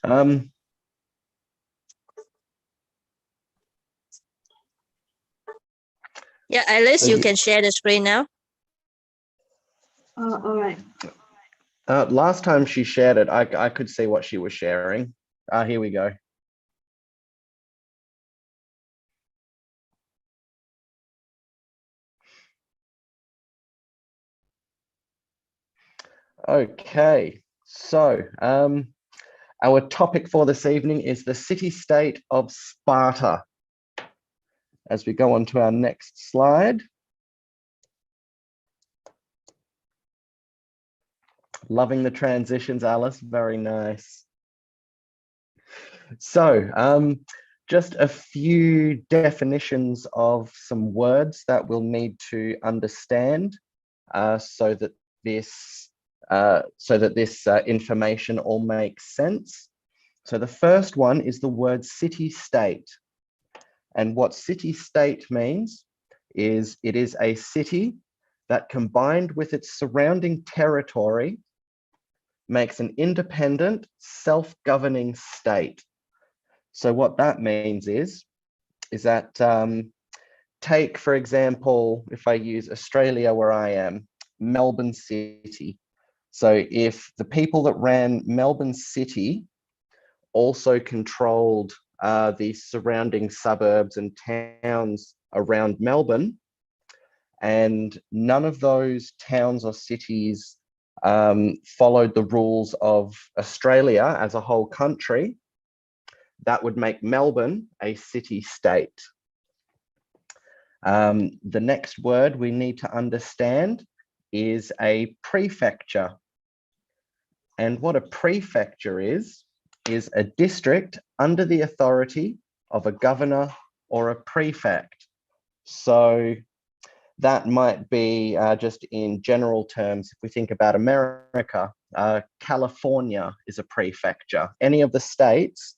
Um, Yeah, Alice, you can share the screen now. All right. Last time she shared it, I could see what she was sharing. Here we go. Okay, so our topic for this evening is the city-state of Sparta. As we go on to our next slide. Loving the transitions, Alice, very nice. So just a few definitions of some words that we'll need to understand so that this information all makes sense. So the first one is the word city-state. And what city-state means is it is a city that, combined with its surrounding territory, makes an independent, self-governing state. So what that means is that take, for example, if I use Australia where I am, Melbourne City. So if the people that ran Melbourne City also controlled the surrounding suburbs and towns around Melbourne, and none of those towns or cities followed the rules of Australia as a whole country, that would make Melbourne a city-state. The next word we need to understand is a prefecture. And what a prefecture is a district under the authority of a governor or a prefect. So that might be just in general terms. If we think about America, California is a prefecture. Any of the states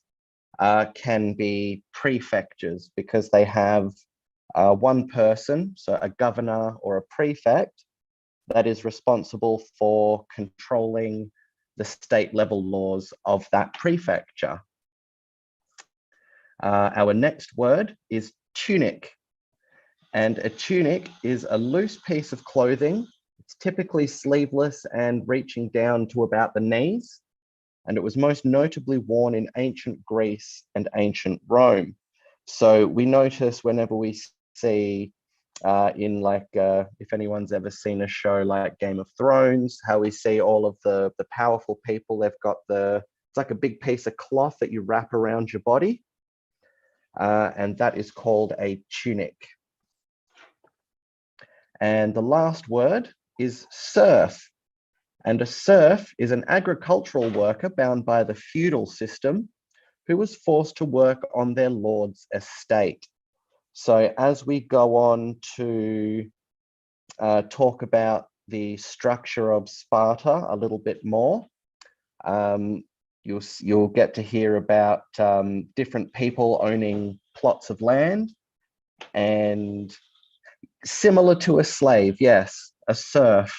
can be prefectures because they have one person, so a governor or a prefect, that is responsible for controlling the state level laws of that prefecture. Our next word is tunic. And a tunic is a loose piece of clothing. It's typically sleeveless and reaching down to about the knees. And it was most notably worn in ancient Greece and ancient Rome. So we notice whenever we see in if anyone's ever seen a show like Game of Thrones, how we see all of the powerful people, they've got it's like a big piece of cloth that you wrap around your body. And that is called a tunic. And the last word is serf. And a serf is an agricultural worker bound by the feudal system who was forced to work on their lord's estate. So as we go on to talk about the structure of Sparta a little bit more, you'll get to hear about different people owning plots of land, and similar to a slave, yes, a serf.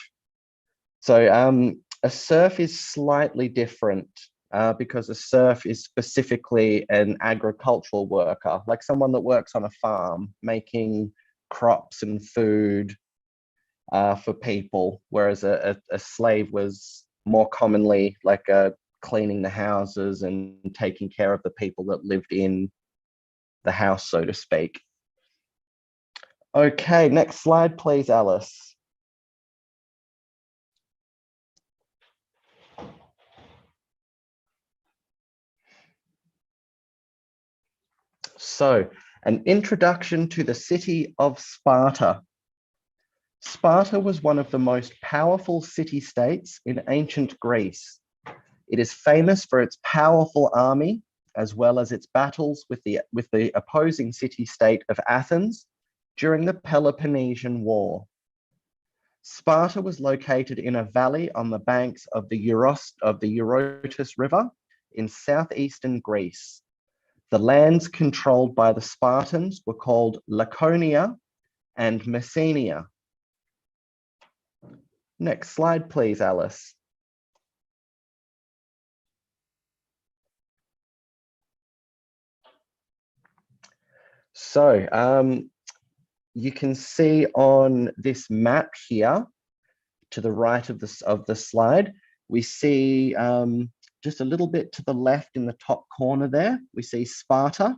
So a serf is slightly different because a serf is specifically an agricultural worker, like someone that works on a farm making crops and food for people, whereas a slave was more commonly like cleaning the houses and taking care of the people that lived in the house, so to speak. Okay, next slide, please, Alice. So, an introduction to the city of Sparta. Sparta was one of the most powerful city-states in ancient Greece. It is famous for its powerful army, as well as its battles with the opposing city-state of Athens during the Peloponnesian War. Sparta was located in a valley on the banks of the Eurotas River in southeastern Greece. The lands controlled by the Spartans were called Laconia and Messenia. Next slide, please, Alice. So you can see on this map here, to the right of the slide, we see just a little bit to the left in the top corner there, we see Sparta.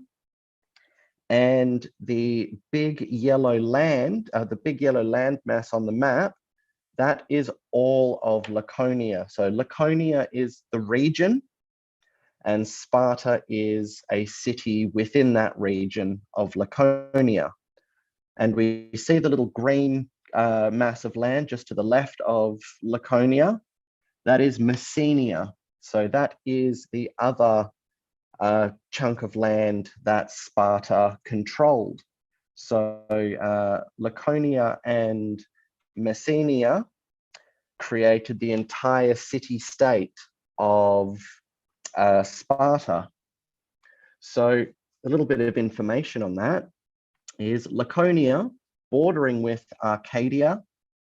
And the big yellow land, mass on the map, that is all of Laconia. So Laconia is the region, and Sparta is a city within that region of Laconia. And we see the little green mass of land just to the left of Laconia. That is Messenia. So that is the other chunk of land that Sparta controlled. So Laconia and Messenia created the entire city-state of Sparta. So a little bit of information on that is Laconia, bordering with Arcadia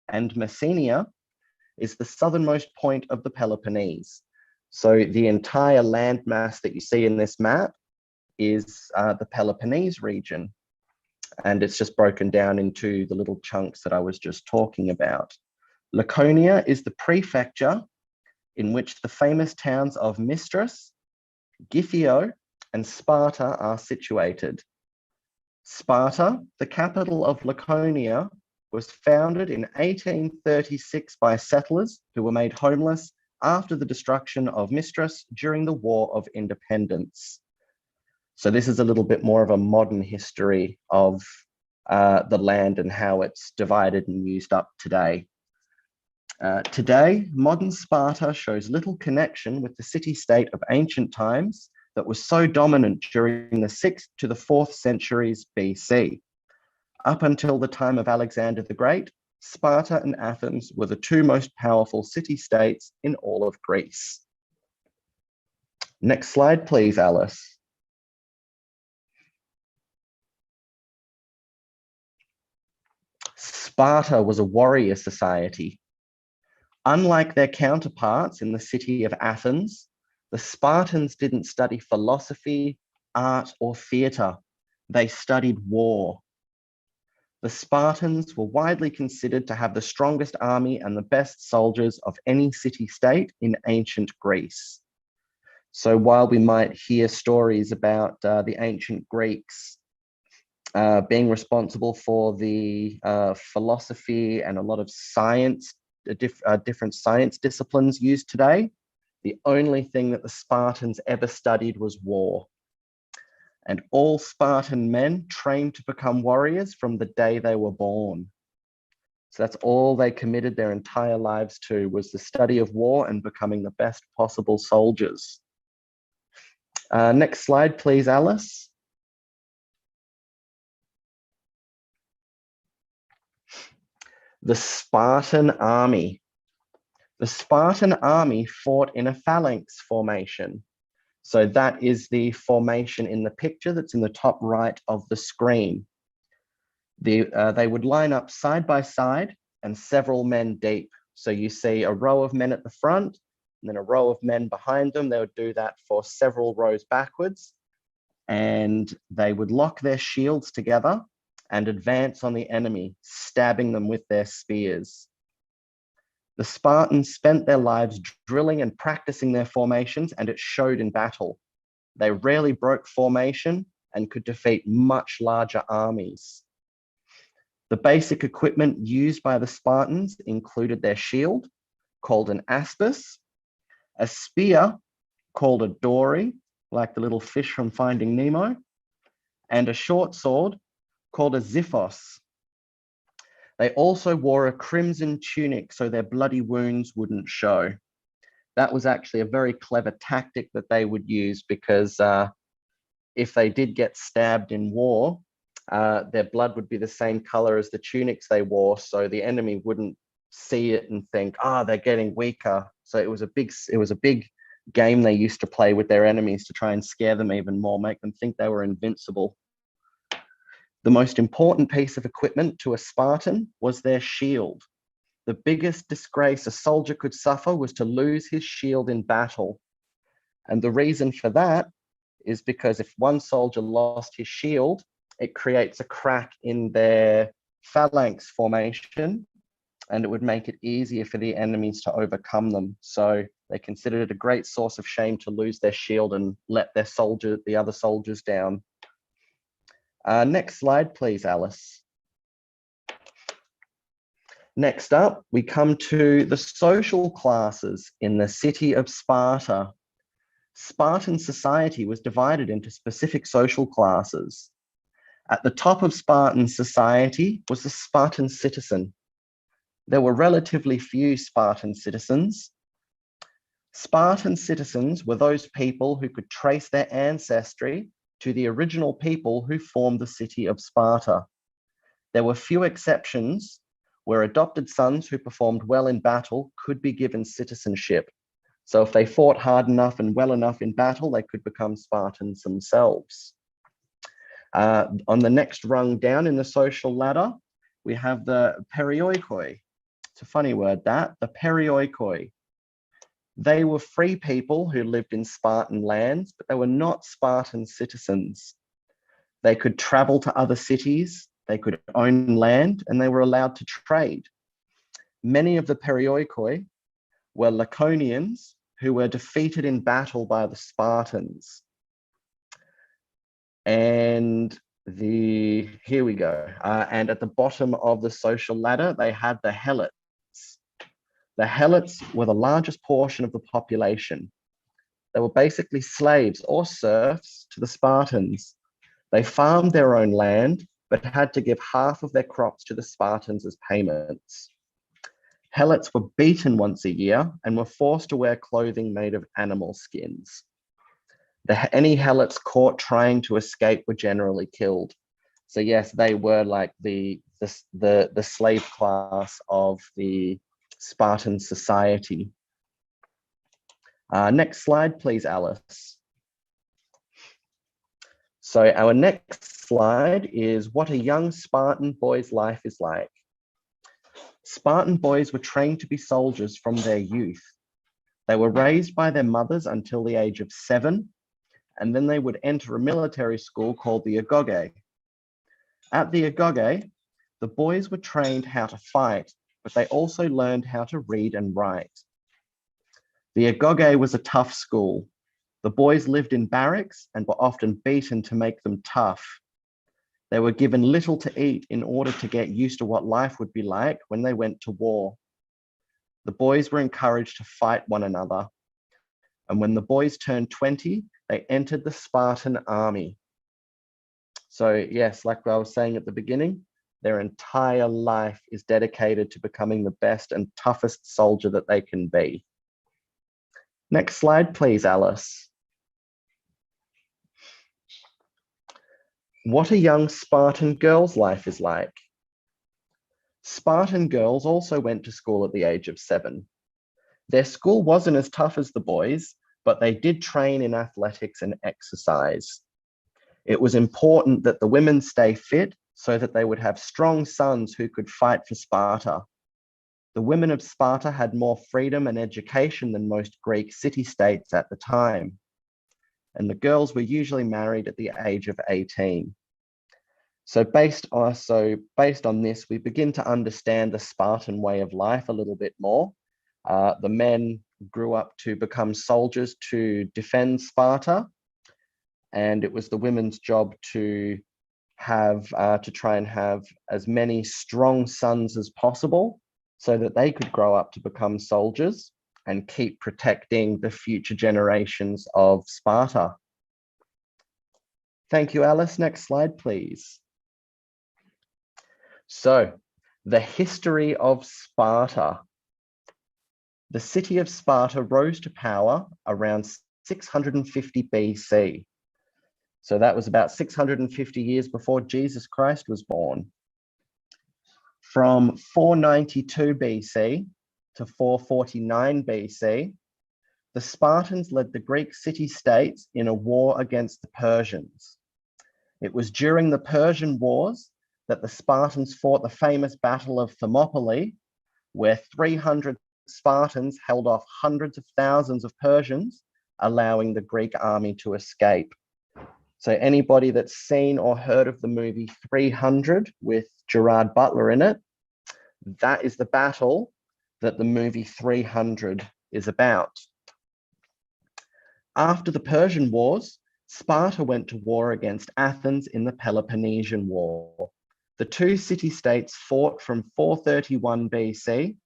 and Messenia, is the southernmost point of the Peloponnese. So the entire landmass that you see in this map is the Peloponnese region. And it's just broken down into the little chunks that I was just talking about. Laconia is the prefecture in which the famous towns of Mistras, Githio, and Sparta are situated. Sparta, the capital of Laconia, was founded in 1836 by settlers who were made homeless after the destruction of Mistras during the War of Independence. So this is a little bit more of a modern history of the land and how it's divided and used up today. Today, modern Sparta shows little connection with the city-state of ancient times that was so dominant during the 6th to the 4th centuries BC. Up until the time of Alexander the Great, Sparta and Athens were the two most powerful city-states in all of Greece. Next slide, please, Alice. Sparta was a warrior society. Unlike their counterparts in the city of Athens, the Spartans didn't study philosophy, art, or theatre. They studied war. The Spartans were widely considered to have the strongest army and the best soldiers of any city-state in ancient Greece. So while we might hear stories about the ancient Greeks being responsible for the philosophy and a lot of science, different science disciplines used today, the only thing that the Spartans ever studied was war. And all Spartan men trained to become warriors from the day they were born. So that's all they committed their entire lives to, was the study of war and becoming the best possible soldiers. Next slide, please, Alice. The Spartan army. The Spartan army fought in a phalanx formation. So that is the formation in the picture that's in the top right of the screen. They would line up side by side and several men deep. So you see a row of men at the front and then a row of men behind them. They would do that for several rows backwards, and they would lock their shields together and advance on the enemy, stabbing them with their spears. The Spartans spent their lives drilling and practicing their formations, and it showed in battle. They rarely broke formation and could defeat much larger armies. The basic equipment used by the Spartans included their shield, called an aspis, a spear, called a dory, like the little fish from Finding Nemo, and a short sword, called a xiphos. They also wore a crimson tunic so their bloody wounds wouldn't show. That was actually a very clever tactic that they would use, because if they did get stabbed in war, their blood would be the same color as the tunics they wore, so the enemy wouldn't see it and think, they're getting weaker. So it was a big game they used to play with their enemies to try and scare them even more, make them think they were invincible. The most important piece of equipment to a Spartan was their shield. The biggest disgrace a soldier could suffer was to lose his shield in battle. And the reason for that is because if one soldier lost his shield, it creates a crack in their phalanx formation, and it would make it easier for the enemies to overcome them. So they considered it a great source of shame to lose their shield and let the other soldiers down. Next slide, please, Alice. Next up, we come to the social classes in the city of Sparta. Spartan society was divided into specific social classes. At the top of Spartan society was the Spartan citizen. There were relatively few Spartan citizens. Spartan citizens were those people who could trace their ancestry to the original people who formed the city of Sparta. There were few exceptions where adopted sons who performed well in battle could be given citizenship. So if they fought hard enough and well enough in battle, they could become Spartans themselves. On the next rung down in the social ladder, we have the perioikoi. It's a funny word, that, the perioikoi. They were free people who lived in Spartan lands, but they were not Spartan citizens. They could travel to other cities, they could own land, and they were allowed to trade. Many of the perioikoi were Laconians who were defeated in battle by the Spartans. And here we go. And at the bottom of the social ladder, they had the helots. The helots were the largest portion of the population. They were basically slaves or serfs to the Spartans. They farmed their own land, but had to give half of their crops to the Spartans as payments. Helots were beaten once a year and were forced to wear clothing made of animal skins. Any helots caught trying to escape were generally killed. So yes, they were like the slave class of the Spartan society. Next slide, please, Alice. So our next slide is what a young Spartan boy's life is like. Spartan boys were trained to be soldiers from their youth. They were raised by their mothers until the age of 7, and then they would enter a military school called the agoge. At the agoge, the boys were trained how to fight, but they also learned how to read and write. The agoge was a tough school. The boys lived in barracks and were often beaten to make them tough. They were given little to eat in order to get used to what life would be like when they went to war. The boys were encouraged to fight one another. And when the boys turned 20, they entered the Spartan army. So yes, like I was saying at the beginning, their entire life is dedicated to becoming the best and toughest soldier that they can be. Next slide, please, Alice. What a young Spartan girl's life is like. Spartan girls also went to school at the age of 7. Their school wasn't as tough as the boys, but they did train in athletics and exercise. It was important that the women stay fit so that they would have strong sons who could fight for Sparta. The women of Sparta had more freedom and education than most Greek city-states at the time, and the girls were usually married at the age of 18. So based on this, we begin to understand the Spartan way of life a little bit more. The men grew up to become soldiers to defend Sparta, and it was the women's job to try and have as many strong sons as possible so that they could grow up to become soldiers and keep protecting the future generations of Sparta. Thank you, Alice. Next slide, please. So, the history of Sparta. The city of Sparta rose to power around 650 BC. So that was about 650 years before Jesus Christ was born. From 492 BC to 449 BC, the Spartans led the Greek city-states in a war against the Persians. It was during the Persian Wars that the Spartans fought the famous Battle of Thermopylae, where 300 Spartans held off hundreds of thousands of Persians, allowing the Greek army to escape. So anybody that's seen or heard of the movie 300 with Gerard Butler in it, that is the battle that the movie 300 is about. After the Persian Wars, Sparta went to war against Athens in the Peloponnesian War. The two city-states fought from 431 BC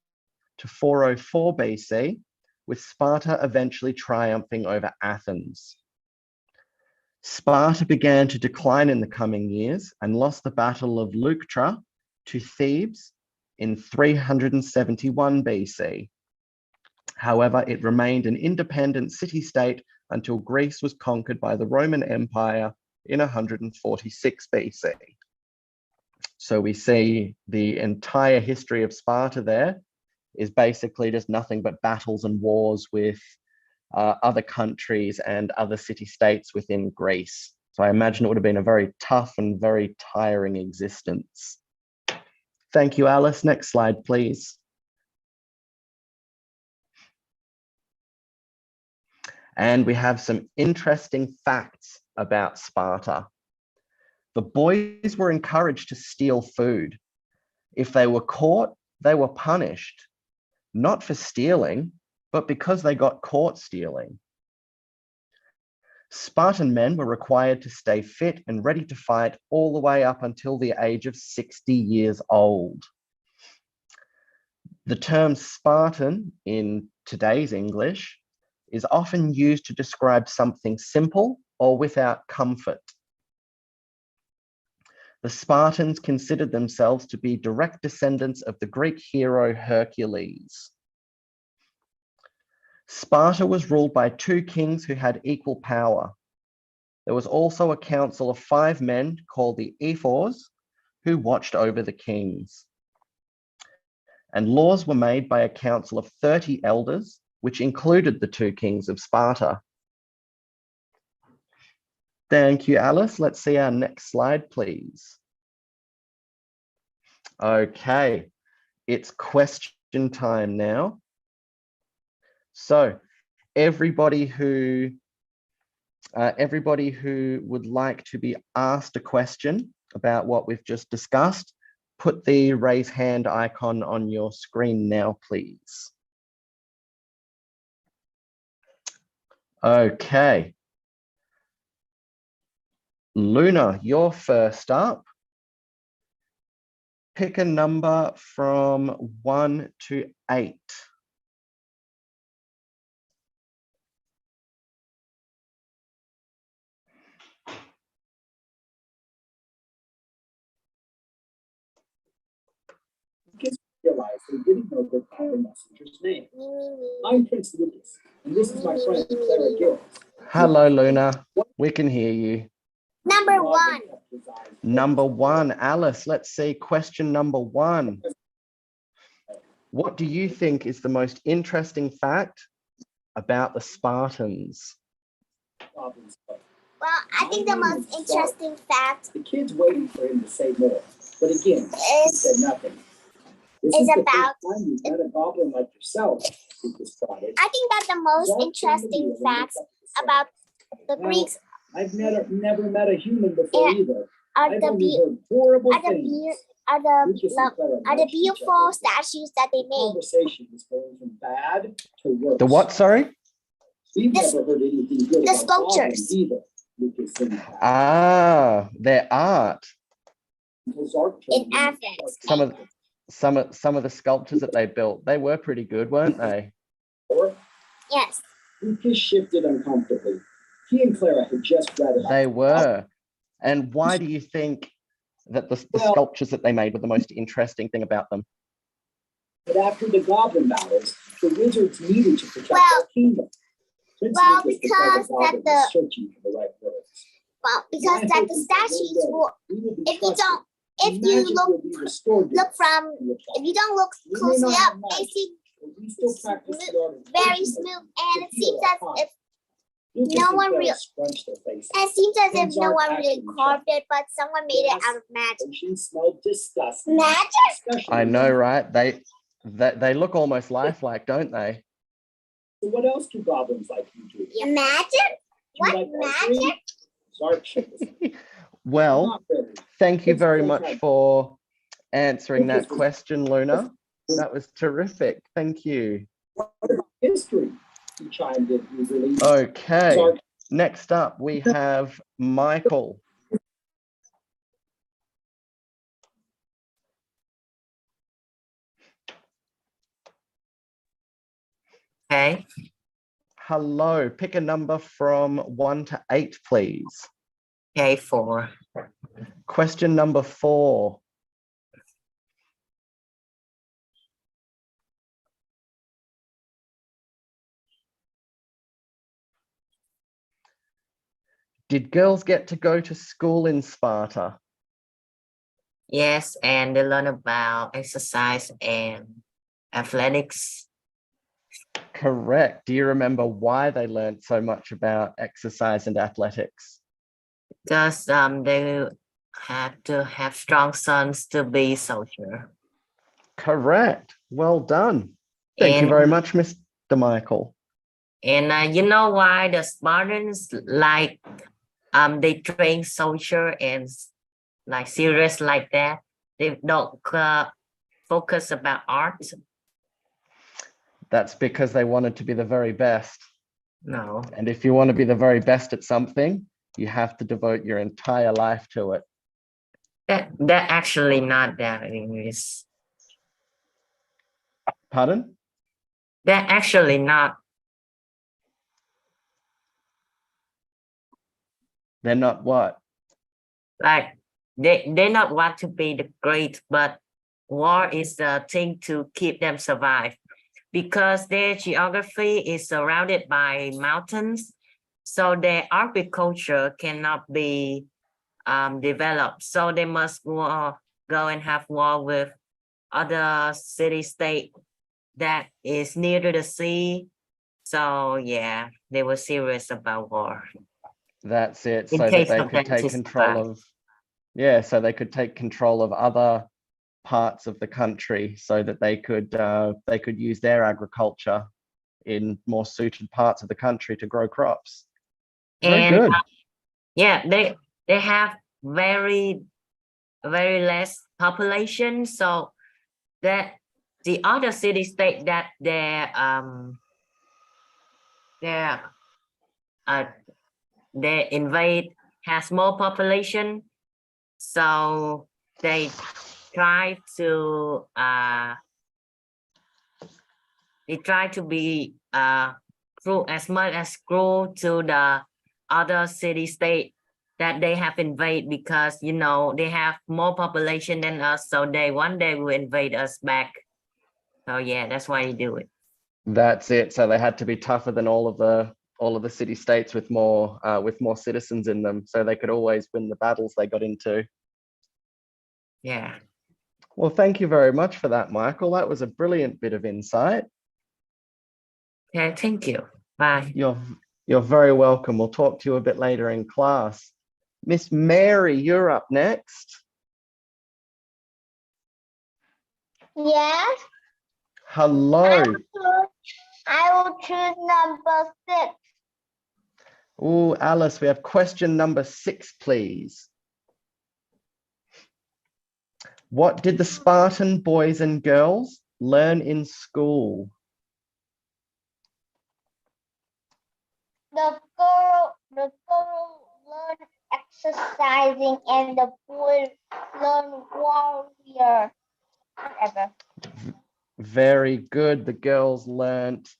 to 404 BC, with Sparta eventually triumphing over Athens. Sparta began to decline in the coming years and lost the Battle of Leuctra to Thebes in 371 BC. However, it remained an independent city-state until Greece was conquered by the Roman Empire in 146 BC. So we see the entire history of Sparta there is basically just nothing but battles and wars with other countries and other city-states within Greece. So I imagine it would have been a very tough and very tiring existence. Thank you, Alice. Next slide, please. And we have some interesting facts about Sparta. The boys were encouraged to steal food. If they were caught, they were punished, not for stealing, but because they got caught stealing. Spartan men were required to stay fit and ready to fight all the way up until the age of 60 years old. The term Spartan in today's English is often used to describe something simple or without comfort. The Spartans considered themselves to be direct descendants of the Greek hero Hercules. Sparta was ruled by two kings who had equal power. There was also a council of 5 men called the ephors who watched over the kings. And laws were made by a council of 30 elders, which included the 2 kings of Sparta. Thank you, Alice. Let's see our next slide, please. Okay, it's question time now. So everybody who would like to be asked a question about what we've just discussed, put the raise hand icon on your screen now, please. Okay. Luna, you're first up. Pick a number from 1 to 8. Kids realized they didn't know the messenger's name. I'm Prince Lucas, and this is my friend Clara Gillis. Hello, Luna. We can hear you. Number 1. Number 1, Alice. Let's see question number 1. What do you think is the most interesting fact about the Spartans? Well, I think the most interesting fact The kid's waiting for him to say more, but again, he said nothing. This is the first about- time you've met a goblin like yourself, Lucas spotted. I think that the most interesting facts about the Greeks I've never met a human before either. are I've the only heard horrible things. Lucas and Clara are the nudged each beautiful other. statues that they The made. conversation is going from bad to worse. The what, sorry? We've The- never heard anything good the about sculptures. goblins either. Lucas and Ah, their art. In Athens. Some of the sculptures that they built, they were pretty good, weren't they? Yes. Lucas shifted uncomfortably. He and Clara had just read about They were. And why do you think that the sculptures that they made were the most interesting thing about them? But after the goblin battles, the wizards needed to protect Well- their kingdom. Prince well, Lucas because decided that was searching for the right words. Well, because My that hope the is that statues one day will, we will be if you trusted. don't, if Magic you will be restored to look us, from, he replied. if you don't look We may closely not up, have they magic, seem but we still practice the art of very fortune smooth, telling and to it heal seems our as hearts. if Lucas no and one Clara real- scrunched their faces. it seems as if Things no aren't one really actually carved it, but someone made it out of magic. She smelled disgusting. Magic? Especially I know, right? They look almost lifelike, don't they? So what else do goblins like you do? Magic? Do you What like archery? magic? Sorry, shit. Well, Not ready. thank you It's very full much time. for answering that Interesting. question, Luna. That was terrific. Thank you. What about history? He chimed in eagerly. Okay. Sorry. Next up, we have Michael. Okay. Hello. Pick a number from 1 to 8, please. Okay, 4. Question number 4. Did girls get to go to school in Sparta? Yes, and they learn about exercise and athletics. Correct. Do you remember why they learned so much about exercise and athletics? Because they have to have strong sons to be soldier. Correct. Well done. Thank you And very much, Mr. Michael. and you know why the Spartans like they train soldier and like serious like that. They don't focus about art. That's because they wanted to be the very best. No, And if you want to be the very best at something, you have to devote your entire life to it. that actually not that English. Pardon? That actually not. They're not what? Like they not want to be the great, but war is the thing to keep them survive because their geography is surrounded by mountains, so their agriculture cannot be developed. So they must go and have war with other city state that is near to the sea. So yeah, they were serious about war. That's it. In So that case they of could them take to control survive. of, yeah, so they could take control of other parts of the country so that they could use their agriculture in more suited parts of the country to grow crops. Very And good. yeah, they have very less population, so that the other city state that their uh they invade has more population, so they try to be cruel as much as cruel to the other city state that they have invade, because you know they have more population than us, so they one day will invade us back. So yeah, that's why you do it. That's it. So they had to be tougher than all of the city states with more citizens in them, so they could always win the battles they got into. Yeah. Well, thank you very much for that, Michael. That was a brilliant bit of insight. Okay, thank you. Bye. You're very welcome. We'll talk to you a bit later in class. Miss Mary, you're up next. Yes. Hello. I will choose number 6. Oh, Alice, we have question number 6, please. What did the Spartan boys and girls learn in school? The girl learn exercising and the boy learn warrior. Whatever. Very good. The girls learnt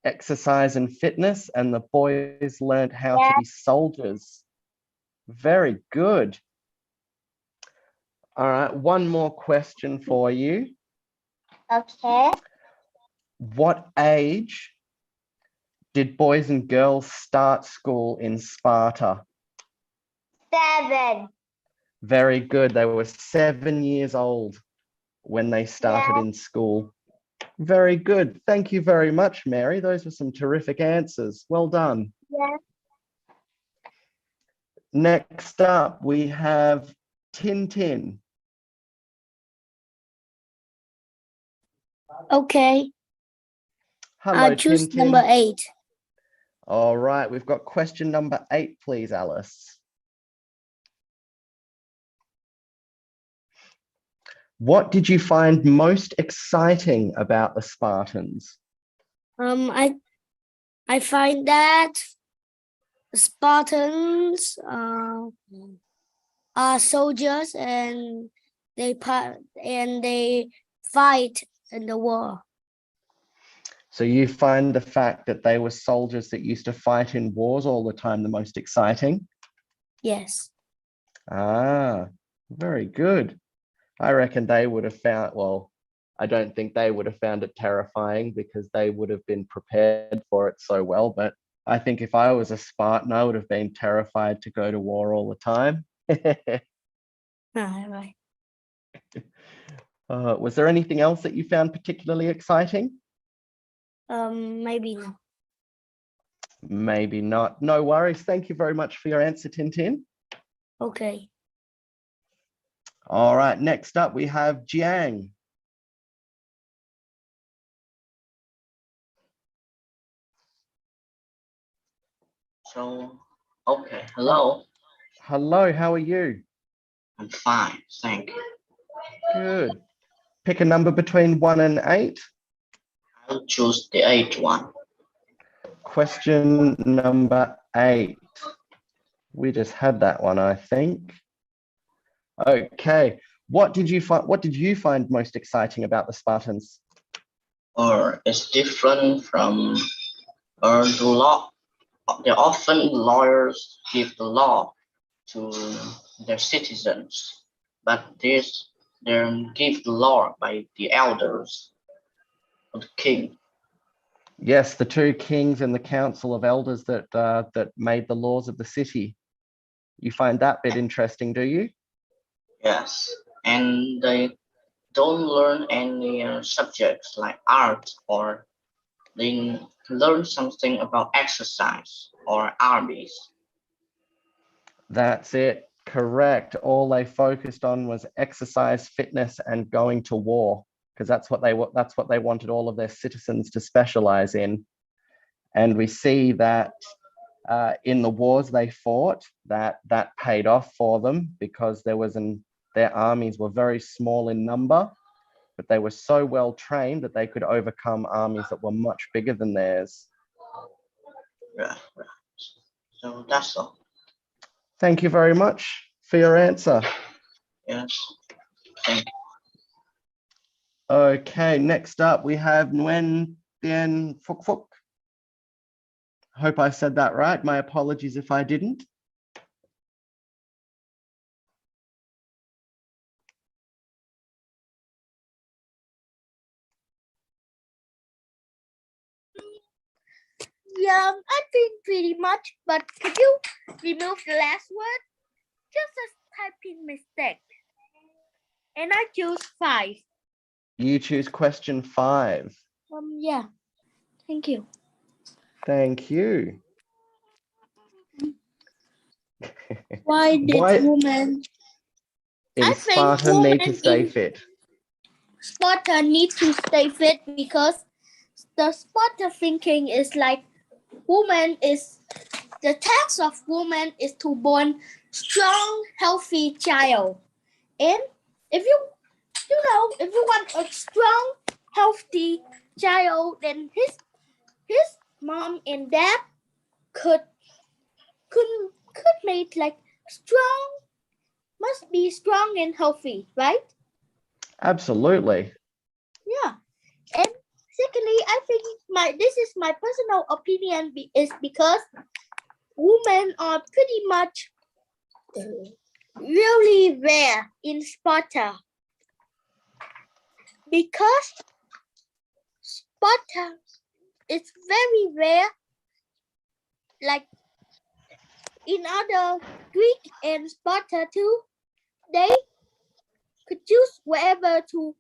exercise and fitness, and the boys learnt how to be soldiers. Very good. All right, one more question for you. Okay. What age did boys and girls start school in Sparta? 7. Very good. They were 7 years old when they started in school. Very good. Thank you very much, Mary. Those were some terrific answers. Well done. Yeah. Next up, we have Tintin. Okay. Hello, I'll choose Tintin. number 8. All right, we've got question number 8, please, Alice. What did you find most exciting about the Spartans? I find that Spartans are soldiers and they fight in the war. So you find the fact that they were soldiers that used to fight in wars all the time the most exciting? Yes. Ah, very good. I reckon they would have found, well, I don't think they would have found it terrifying because they would have been prepared for it so well. But I think if I was a Spartan, I would have been terrified to go to war all the time. Right. Was there anything else that you found particularly exciting? Maybe no. Maybe not. No worries. Thank you very much for your answer, Tintin. Okay. All right, next up we have Jiang. So, okay, hello. Hello, how are you? I'm fine, thank you. Good. Pick a number between 1 and 8. I'll choose the 8th one. Question number 8. We just had that one, I think. Okay. What did you find most exciting about the Spartans? Or it's different from the law. They often lawyers give the law to their citizens, but this they give the law by the elders of the king. Yes, the 2 kings and the council of elders that made the laws of the city. You find that bit interesting, do you? Yes, and they don't learn any subjects like art, or they learn something about exercise or armies. That's it. Correct. All they focused on was exercise, fitness, and going to war, because that's what they wanted all of their citizens to specialize in. And we see that in the wars they fought, that paid off for them, because their armies were very small in number, but they were so well trained that they could overcome armies that were much bigger than theirs. Right. So that's all. Thank you very much for your answer. Yes. Thank you. Okay, next up we have Nguyen Dien Phuc Phuc. Hope I said that right. My apologies if I didn't. Yeah, I think pretty much, but could you remove the last word? Just a typing mistake. And I choose 5. You choose question 5. Yeah. Thank you. Thank you. Why did Why women in Sparta need to stay fit? Sparta need to stay fit because the Sparta thinking is like the task of woman is to born strong, healthy child. And if you want a strong, healthy child, then his mom and dad could make like strong, must be strong and healthy, right? Absolutely. Yeah. And secondly, I think this is my personal opinion is because women are pretty much really rare in Sparta. Because Sparta is very rare, like in other Greek and Sparta too, they could choose whether to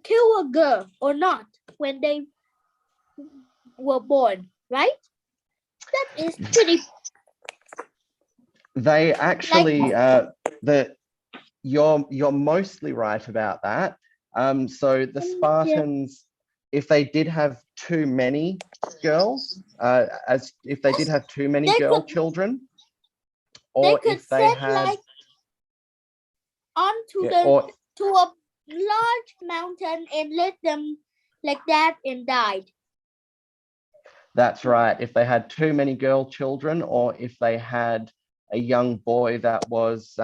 kill a girl or not when they were born, right? That is pretty. They actually you're mostly right about that. So the Spartans, if they did have too many girls, if they did have too many children, or if they had onto to a large mountain and let them like that and died. That's right. If they had too many girl children, or if they had a young boy that was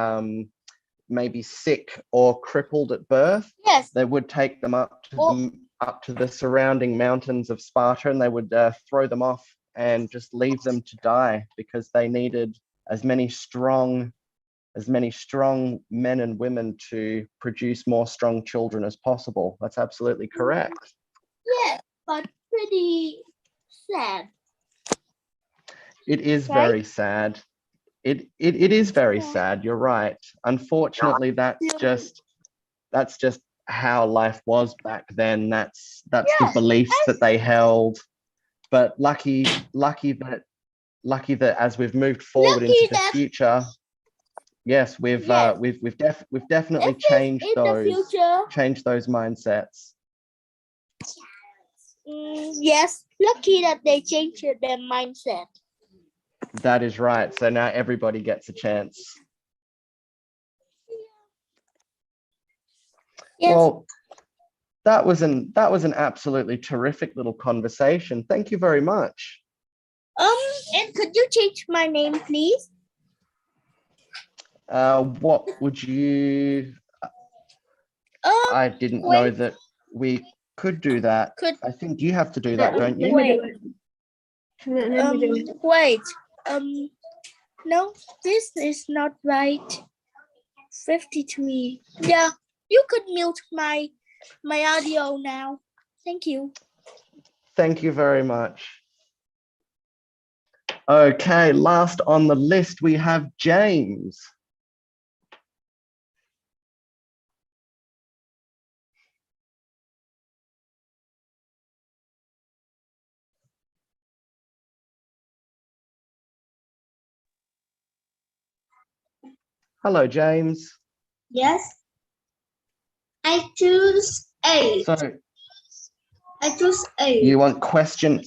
maybe sick or crippled at birth, Yes. they would take them up to Oh. the surrounding mountains of Sparta, and they would throw them off and just leave them to die, because they needed as many strong men and women to produce more strong children as possible. That's absolutely correct. Yeah, but pretty sad. It is Right? very sad. It is very sad. You're right. Unfortunately, that's just how life was back then. That's the Yes, beliefs that they held. But lucky that as we've moved forward Lucky into the that- future, yes, we've Yes. we've definitely If it's changed in the future, those mindsets. yes, lucky that they changed their mindset. That is right. So now everybody gets a chance. Yes. Well, that was an absolutely terrific little conversation. Thank you very much. And could you change my name, please? What would you? I didn't know wait. that we could do that. Could I think you have to do that, don't you? wait. Wait. No, this is not right. 53. Yeah, you could mute my audio now. Thank you. Thank you very much. Okay, last on the list, we have James. Hello, James. Yes. I choose A. So I choose A. you want question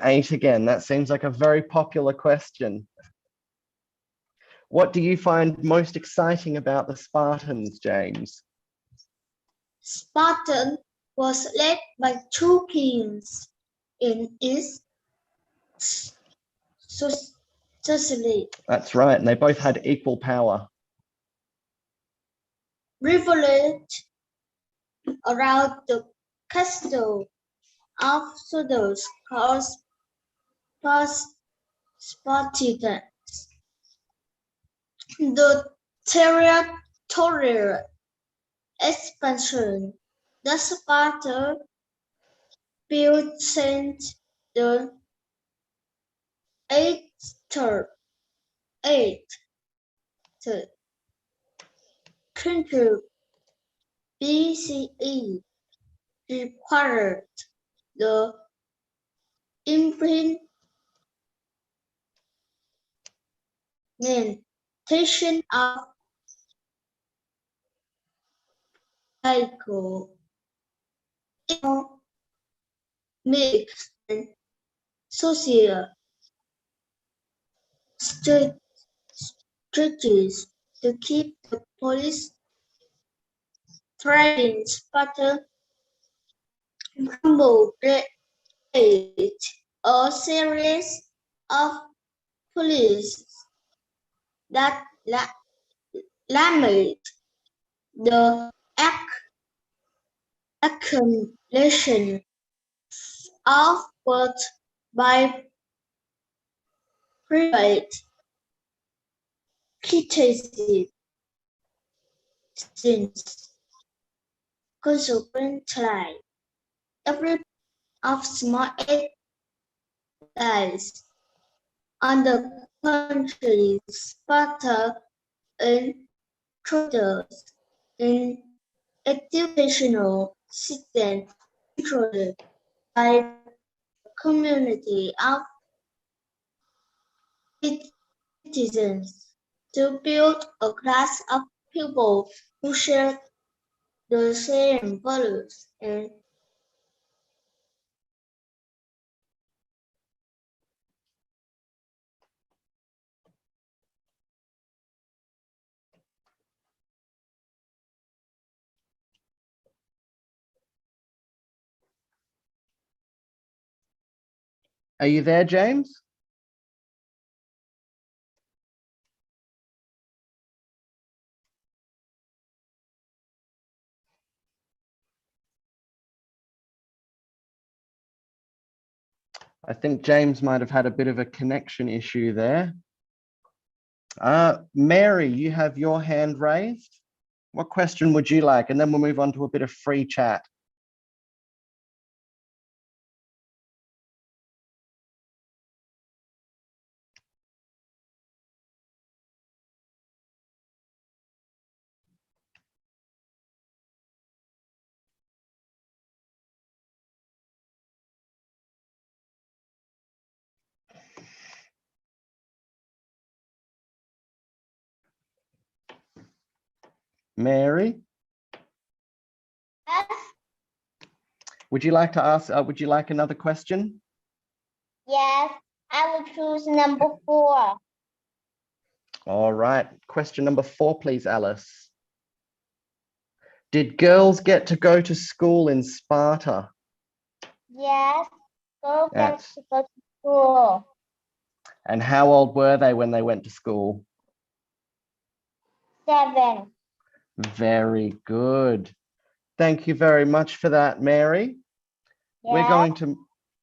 8 again? That seems like a very popular question. What do you find most exciting about the Spartans, James? Spartan was led by two kings in its society. That's right, and they both had equal power. Revolted around the castle of Sodus caused Spartans. The territorial expansion that Sparta built since the 8th century BCE required the implementation of cycle economic and social strategies to keep the police trading Sparta humble a series of police that limit the accumulation of wealth by private citizens. Consequently, every of small allies on the country Sparta introduced an educational system controlled by the community of citizens to build a class of people who share the same values and Are you there, James? I think James might have had a bit of a connection issue there. Mary, you have your hand raised. What question would you like? And then we'll move on to a bit of free chat. Mary, Yes. would you like to ask, would you like another question? Yes. I will choose number 4. All right, question number 4, please, Alice. Did girls get to go to school in Sparta? Yes. Go get That's- to go to school. And how old were they when they went to school? 7. Very good. Thank you very much for that, Mary. We're Yes.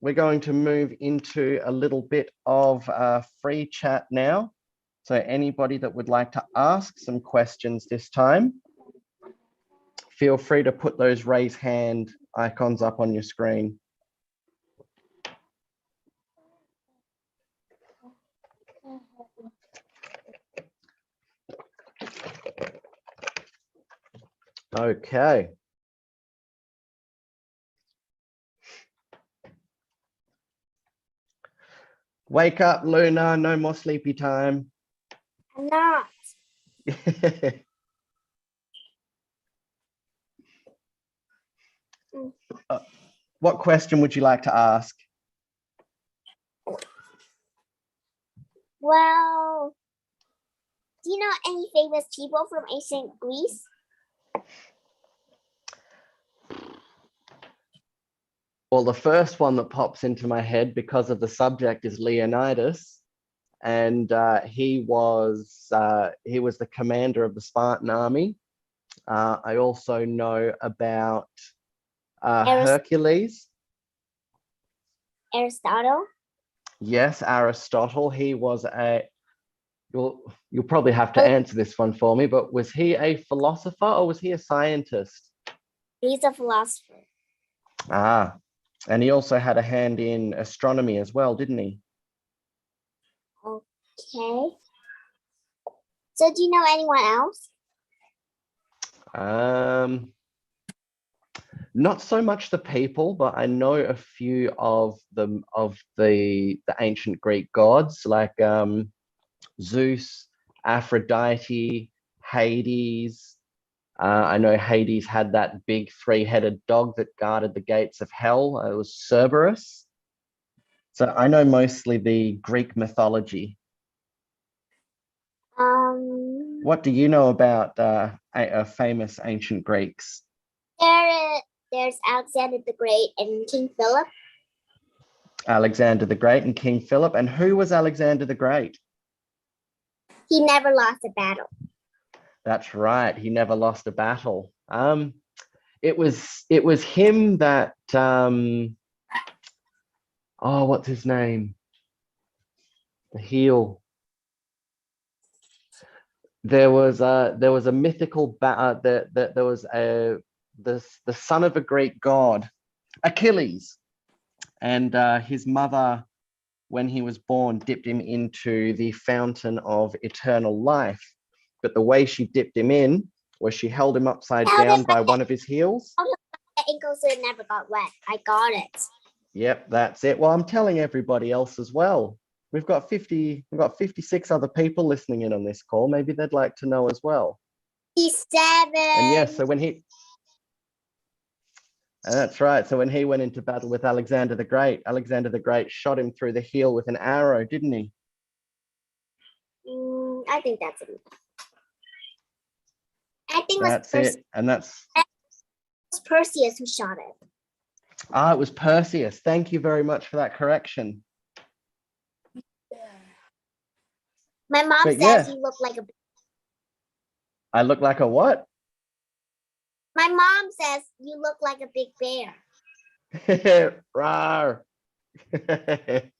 going to move into a little bit of free chat now. So anybody that would like to ask some questions this time, feel free to put those raise hand icons up on your screen. Okay. Wake up, Luna, no more sleepy time. I'm not. What question would you like to ask? Well, do you know any famous people from ancient Greece? Well, the first one that pops into my head because of the subject is Leonidas, and he was the commander of the Spartan army. I also know about Hercules. Aristotle? Yes, Aristotle. He was a. You'll probably have to answer this one for me, but was he a philosopher or was he a scientist? He's a philosopher. Ah, and he also had a hand in astronomy as well, didn't he? Okay. So do you know anyone else? Not so much the people, but I know a few of the ancient Greek gods, like Zeus, Aphrodite, Hades. I know Hades had that big 3-headed dog that guarded the gates of hell. It was Cerberus. So I know mostly the Greek mythology. What do you know about famous ancient Greeks? There's Alexander the Great and King Philip. Alexander the Great and King Philip. And who was Alexander the Great? He never lost a battle. That's right. He never lost a battle. It was him that what's his name? The heel. There was a mythical there was the son of a Greek god, Achilles, and his mother, when he was born, dipped him into the fountain of eternal life. But the way she dipped him in was she held him upside down by one of his heels. The ankle so it never got wet. I got it. Yep, that's it. Well, I'm telling everybody else as well. We've got 56 other people listening in on this call. Maybe they'd like to know as well. He's 7. And yes, so and that's right. So when he went into battle with Alexander the Great shot him through the heel with an arrow, didn't he? I think that's it. That's it. And that's it was Perseus who shot it. it was Perseus. Thank you very much for that correction. My mom But says yeah. you look like a. I look like a what? My mom says you look like a big bear. Rawr. I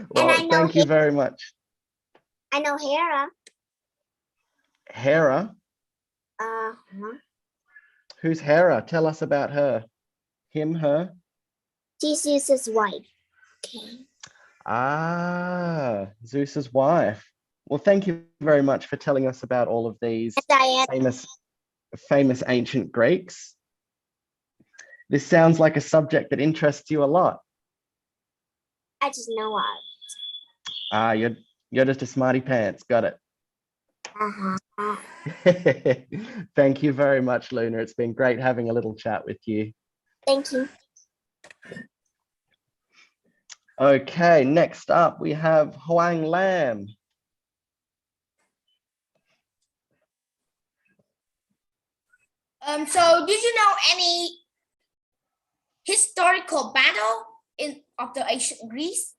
Well, know thank you very much. I know Hera. Hera? Uh-huh. Who's Hera? Tell us about her. Him, her? She's Zeus's wife. Okay. Ah, Zeus's wife. Well, thank you very much for telling us about all of these Diana. famous ancient Greeks. This sounds like a subject that interests you a lot. I just know of. Ah, you're just a smarty pants. Got it. Uh-huh. Thank you very much, Luna. It's been great having a little chat with you. Thank you. Okay, next up we have Huang Lam. So did you know any historical battle of the ancient Greece?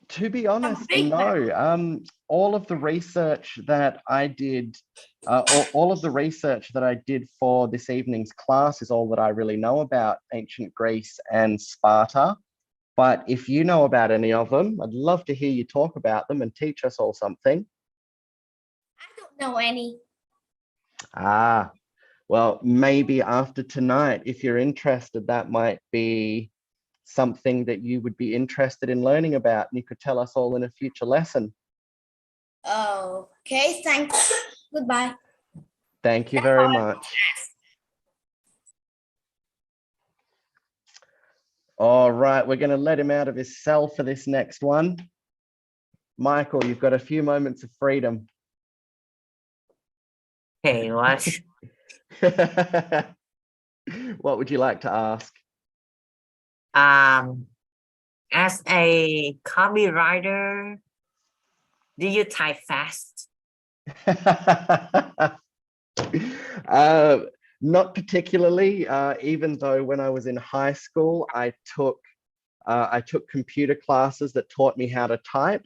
To be honest, big no. All of the research that I did, all of the research that I did for this evening's class is all that I really know about ancient Greece and Sparta. But if you know about any of them, I'd love to hear you talk about them and teach us all something. I don't know any. Ah, well, maybe after tonight, if you're interested, that might be something that you would be interested in learning about, and you could tell us all in a future lesson. Okay, thanks. Goodbye. Thank you very much. All right, we're going to let him out of his cell for this next one. Michael, you've got a few moments of freedom. Okay, what? What would you like to ask? As a copywriter, do you type fast? Not particularly, even though when I was in high school, I took computer classes that taught me how to type.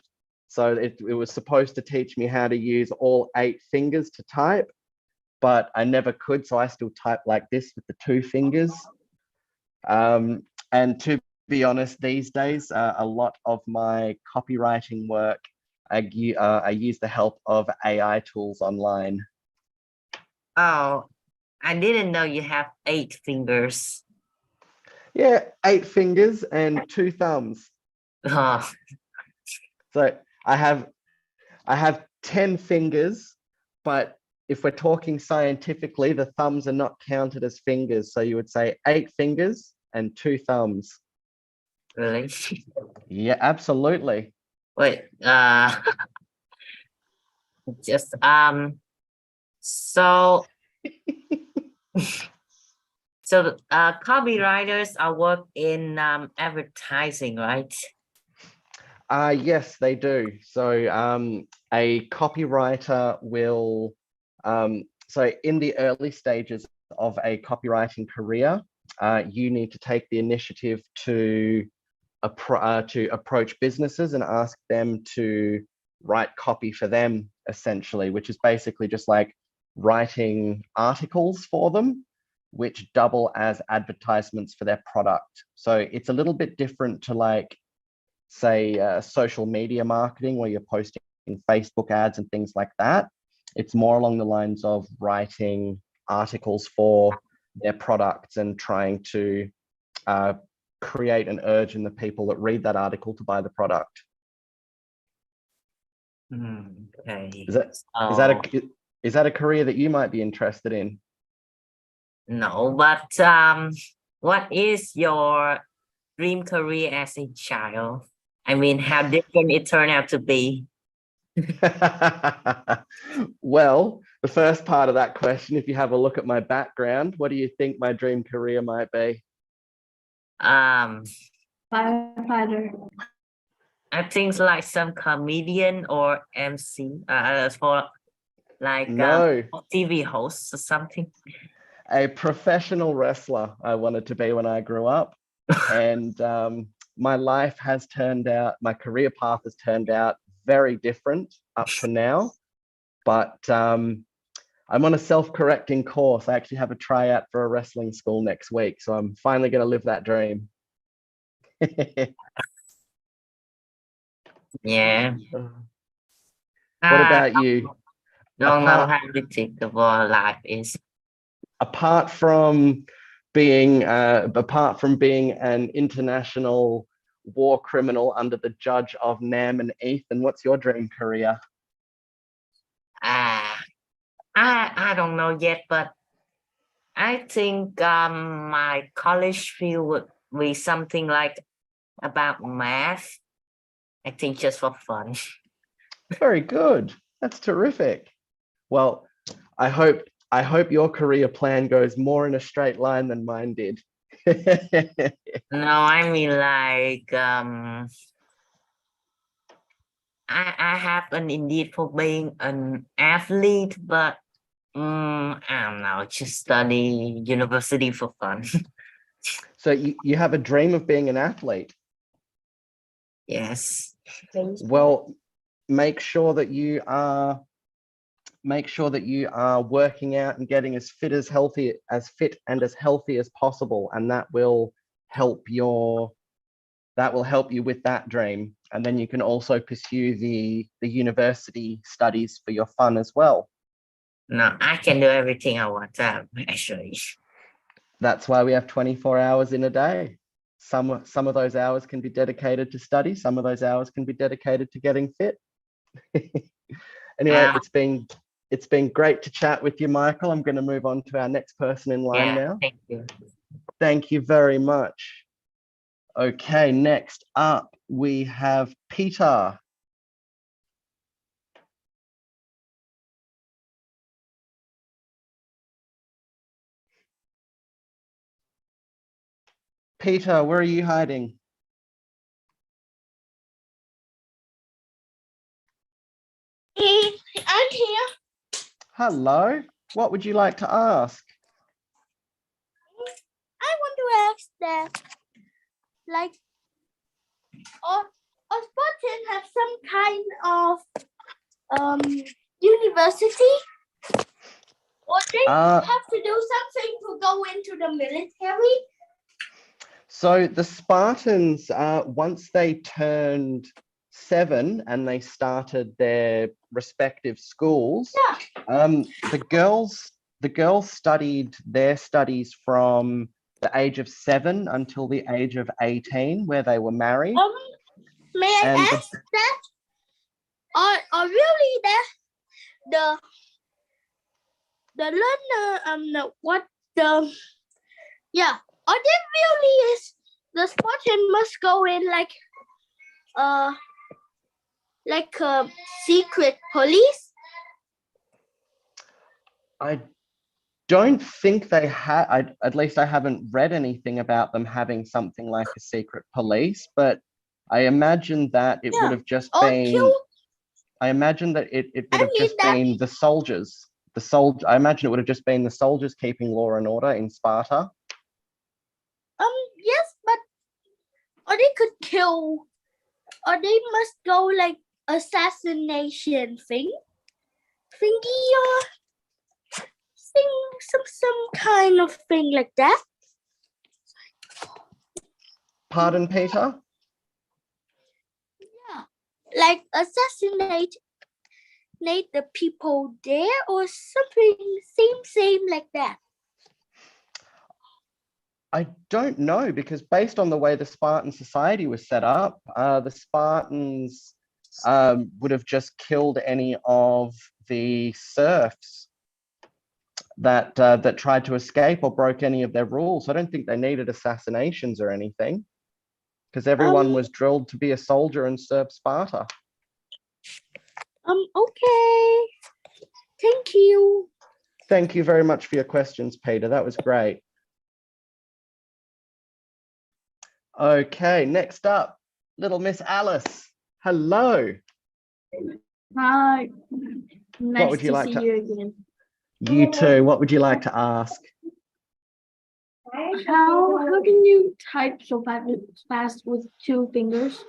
So it was supposed to teach me how to use all 8 fingers to type, but I never could. So I still type like this with the 2 fingers. And to be honest, these days, a lot of my copywriting work, I use the help of AI tools online. Oh, I didn't know you have 8 fingers. Yeah, 8 fingers and 2 thumbs. Oh, So I have 10 fingers, but if we're talking scientifically, the thumbs are not counted as fingers. So you would say 8 fingers and 2 thumbs. really? Yeah, absolutely. Wait, just so copywriters are work in advertising, right? Yes, they do. So a copywriter will, so in the early stages of a copywriting career, you need to take the initiative to approach businesses and ask them to write copy for them, essentially, which is basically just like writing articles for them, which double as advertisements for their product. So it's a little bit different to like, say, social media marketing where you're posting Facebook ads and things like that. It's more along the lines of writing articles for their products and trying to create an urge in the people that read that article to buy the product. Okay. Is that a career that you might be interested in? No, but what is your dream career as a child? I mean, how different it turned out to be? Well, the first part of that question, if you have a look at my background, what do you think my dream career might be? Firefighter. I think like some comedian or MC, for like No, TV host or something. a professional wrestler I wanted to be when I grew up. And my life has turned out, my career path has turned out very different up to now, but I'm on a self-correcting course. I actually have a tryout for a wrestling school next week, so I'm finally going to live that dream. Yeah. What about you? Don't know Apart- how predictable life is. Apart from being an international war criminal under the judge of Nam and Ethan, what's your dream career? I don't know yet, but I think my college field would be something like about math. I think just for fun. Very good. That's terrific. Well, I hope your career plan goes more in a straight line than mine did. No, I mean like I have an indeed for being an athlete, but I don't know, just study university for fun. So you have a dream of being an athlete. Yes. Well, make sure that you are working out and getting as fit and as healthy as possible, and that will help you with that dream. And then you can also pursue the university studies for your fun as well. No, I can do everything I want actually. That's why we have 24 hours in a day. Some of those hours can be dedicated to study, some of those hours can be dedicated to getting fit. Anyway, it's been great to chat with you, Michael. I'm going to move on to our next person in line now. Thank you. Thank you very much. Okay, next up we have Peter. Peter, where are you hiding? I'm here. Hello. What would you like to ask? I want to ask that, like, or Spartan have some kind of university, or they have to do something to go into the military? So the Spartans, once they turned 7 and they started their respective schools, the girls studied their studies from the age of 7 until the age of 18, where they were married. May I ask that? Or really that the learner or they really is the Spartan must go in like a secret police? I don't think they had, at least I haven't read anything about them having something like a secret police, but I imagine that it would have just been, I imagine that it would have just been the soldiers. I imagine it would have just been the soldiers keeping law and order in Sparta. Yes, but or they could kill, or they must go like assassination thingy, or some kind of thing like that. Pardon, Peter? Yeah, like assassinate the people there, or something same like that. I don't know, because based on the way the Spartan society was set up, the Spartans would have just killed any of the serfs that tried to escape or broke any of their rules. I don't think they needed assassinations or anything, because everyone was drilled to be a soldier and serve Sparta. Okay. Thank you. Thank you very much for your questions, Peter. That was great. Okay, next up, little Miss Alice. Hello. Hi. Nice what would you to like see to you again. You too. What would you like to ask? How can you type so fast with 2 fingers?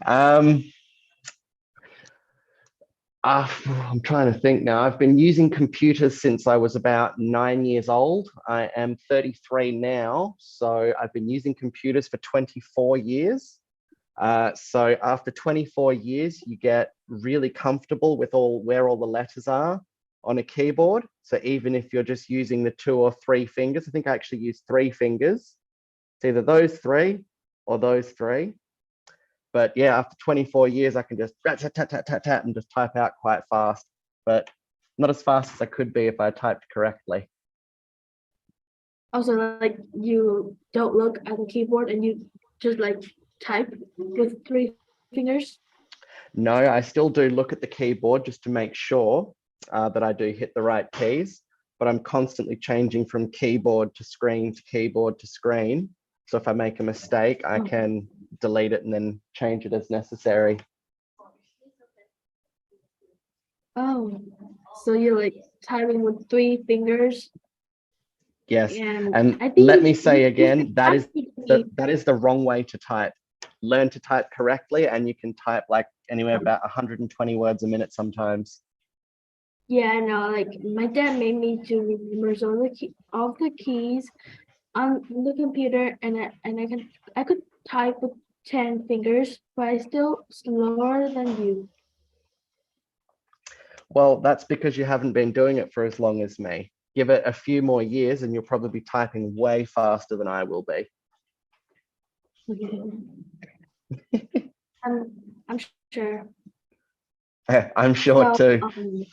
Um, I'm trying to think now. I've been using computers since I was about 9 years old. I am 33 now, so I've been using computers for 24 years. So after 24 years, you get really comfortable with where all the letters are on a keyboard. So even if you're just using the 2 or 3 fingers, I think I actually use 3 fingers. It's either those 3 or those 3. But yeah, after 24 years, I can just tat and just type out quite fast, but not as fast as I could be if I typed correctly. Also, like you don't look at the keyboard and you just like type with 3 fingers. No, I still do look at the keyboard just to make sure that I do hit the right keys, but I'm constantly changing from keyboard to screen to keyboard to screen. So if I make a mistake, I can delete it and then change it as necessary. Oh, so you're like typing with 3 fingers. Yes, And and I think let me say again, that is the the wrong way to type. Learn to type correctly, and you can type like anywhere about 120 words a minute sometimes. Yeah, I know. Like my dad made me to remember all the keys on the computer, and I could type with 10 fingers, but I still slower than you. Well, that's because you haven't been doing it for as long as me. Give it a few more years and you'll probably be typing way faster than I will be. I'm sure. I'm sure too.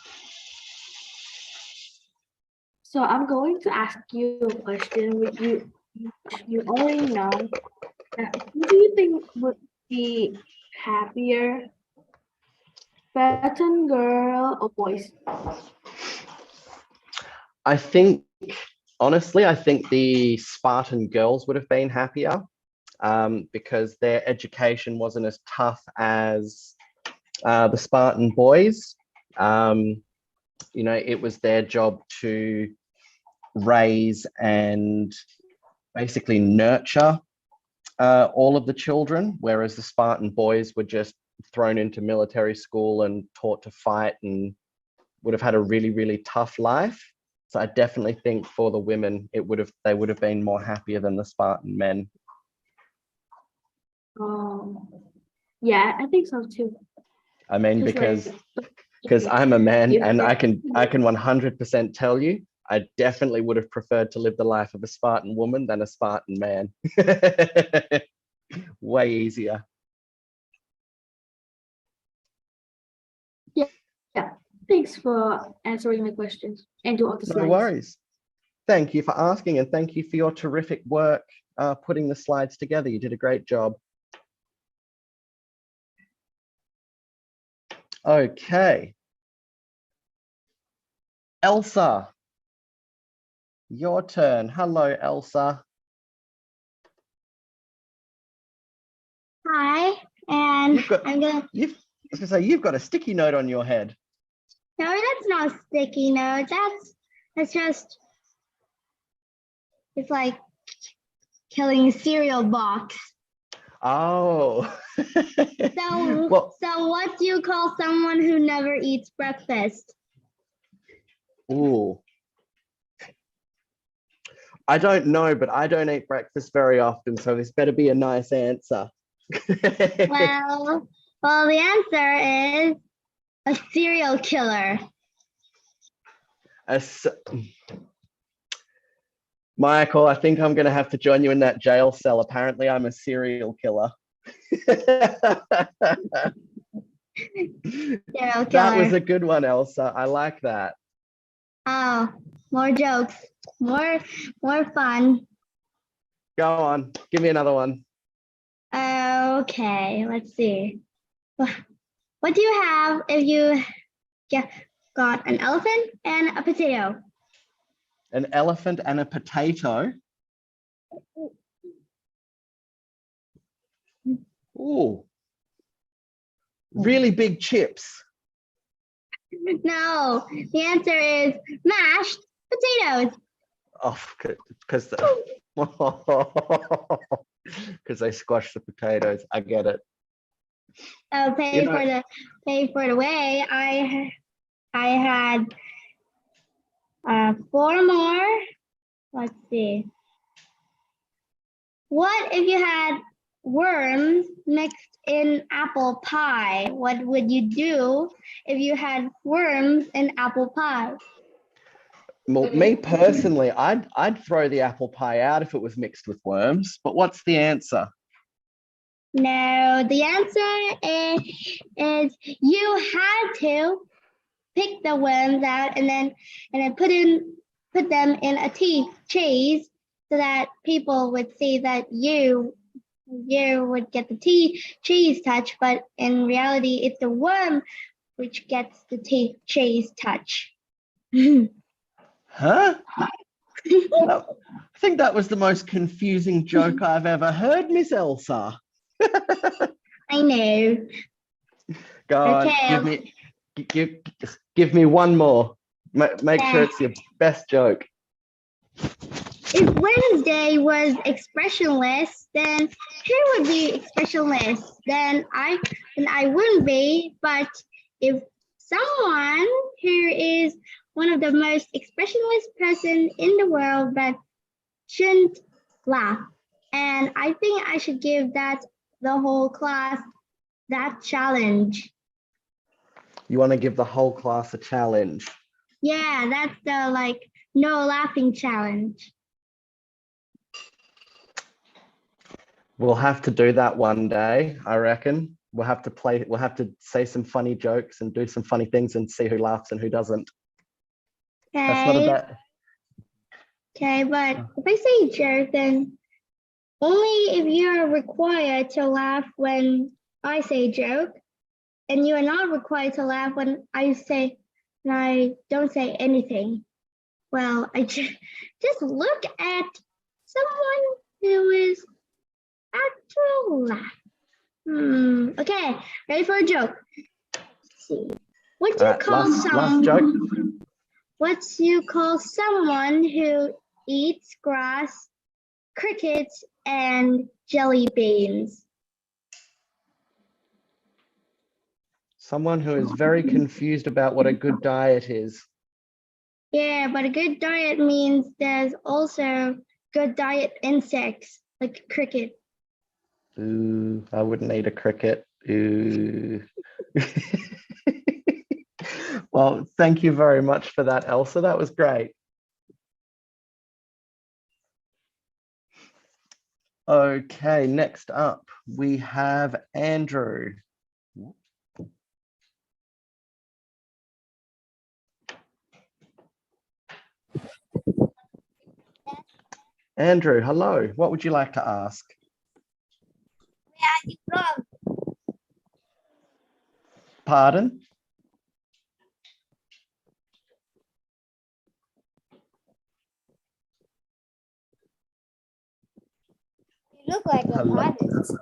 So I'm going to ask you a question with you already know. Who do you think would be happier, Spartan girl or boys? I think, honestly, I think the Spartan girls would have been happier because their education wasn't as tough as the Spartan boys. You know, it was their job to raise and basically nurture all of the children, whereas the Spartan boys were just thrown into military school and taught to fight and would have had a really, really tough life. So I definitely think for the women, they would have been more happier than the Spartan men. Yeah, I think so too. I mean, because I'm a man and I can 100% tell you, I definitely would have preferred to live the life of a Spartan woman than a Spartan man. Way easier. Yeah. Thanks for answering my questions and do all the slides. No worries. Thank you for asking and thank you for your terrific work putting the slides together. You did a great job. Okay. Elsa, your turn. Hello, Elsa. Hi, and I was gonna say you've got a sticky note on your head. No, that's not a sticky note. That's just, it's like killing a cereal box. Oh. So, so what do you call someone who never eats breakfast? Ooh. I don't know, but I don't eat breakfast very often, so this better be a nice answer. well, the answer is a serial killer. Michael, I think I'm going to have to join you in that jail cell. Apparently, I'm a serial killer. That was a good one, Elsa. I like that. Oh, more jokes, more fun. Go on, give me another one. Okay, let's see. What do you have if you got an elephant and a potato? An elephant and a potato? Ooh. Really big chips. No, the answer is mashed potatoes. Oh, because they squash the potatoes. I get it. Pay for the way. I had 4 more. Let's see. What if you had worms mixed in apple pie? What would you do if you had worms in apple pie? Well, me personally, I'd throw the apple pie out if it was mixed with worms. But what's the answer? No, the answer is you had to pick the worms out and then put them in a cheese so that people would see that you would get the cheese touch, but in reality it's the worm which gets the cheese touch. Huh? I think that was the most confusing joke I've ever heard, Miss Elsa. I know. Go on, Okay. give me one more. Make sure it's your best joke. If Wednesday was expressionless, then who would be expressionless? Then I wouldn't be. But if someone who is one of the most expressionless person in the world but shouldn't laugh, and I think I should give the whole class that challenge. You want to give the whole class a challenge? Yeah, that's the no laughing challenge. We'll have to do that one day, I reckon. We'll have to say some funny jokes and do some funny things and see who laughs and who doesn't. Okay. That's not a bad. Okay, but if I say joke, then only if you are required to laugh when I say joke, and you are not required to laugh when I don't say anything. Well, I just look at someone who is actual laugh. Okay, ready for a joke? Let's see. What do you call last joke? What you call someone who eats grass, crickets, and jelly beans? Someone who is very confused about what a good diet is. Yeah, but a good diet means there's also good diet insects, like cricket. Ooh, I wouldn't eat a cricket. Ooh. Well, thank you very much for that, Elsa. That was great. Okay, next up, we have Andrew. Andrew, hello. What would you like to ask? Where are you from? Pardon? You look like a Hello. artist.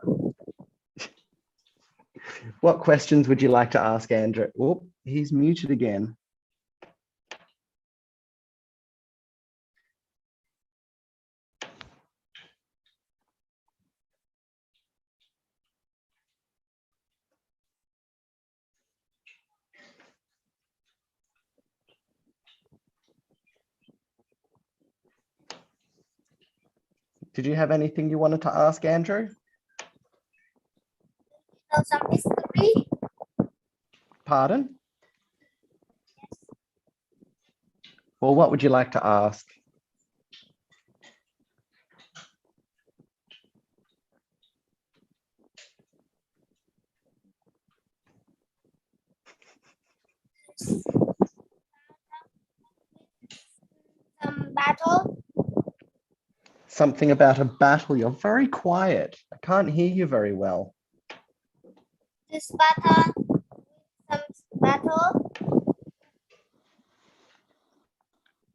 What questions would you like to ask Andrew? Oh, he's muted again. Did you have anything you wanted to ask Andrew? Know some history? Pardon? Well, what would you like to ask? Some battle? Something about a battle. You're very quiet. I can't hear you very well. This battle? Some battle?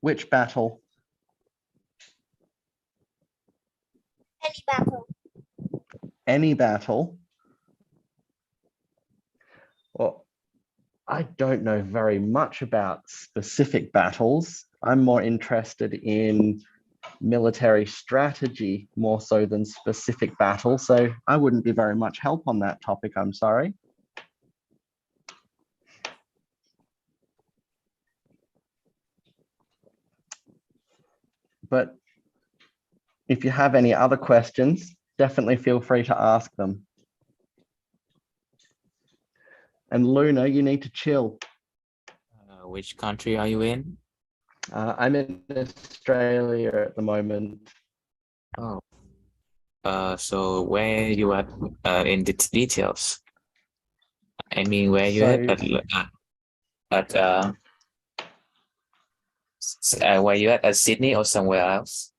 Which battle? Any battle? Any battle? Well, I don't know very much about specific battles. I'm more interested in military strategy more so than specific battle. So I wouldn't be very much help on that topic, I'm sorry. But if you have any other questions, definitely feel free to ask them. And Luna, you need to chill. Which country are you in? I'm in Australia at the moment. Oh, so where you at in the details? I mean, where you at where you at Sydney or somewhere else?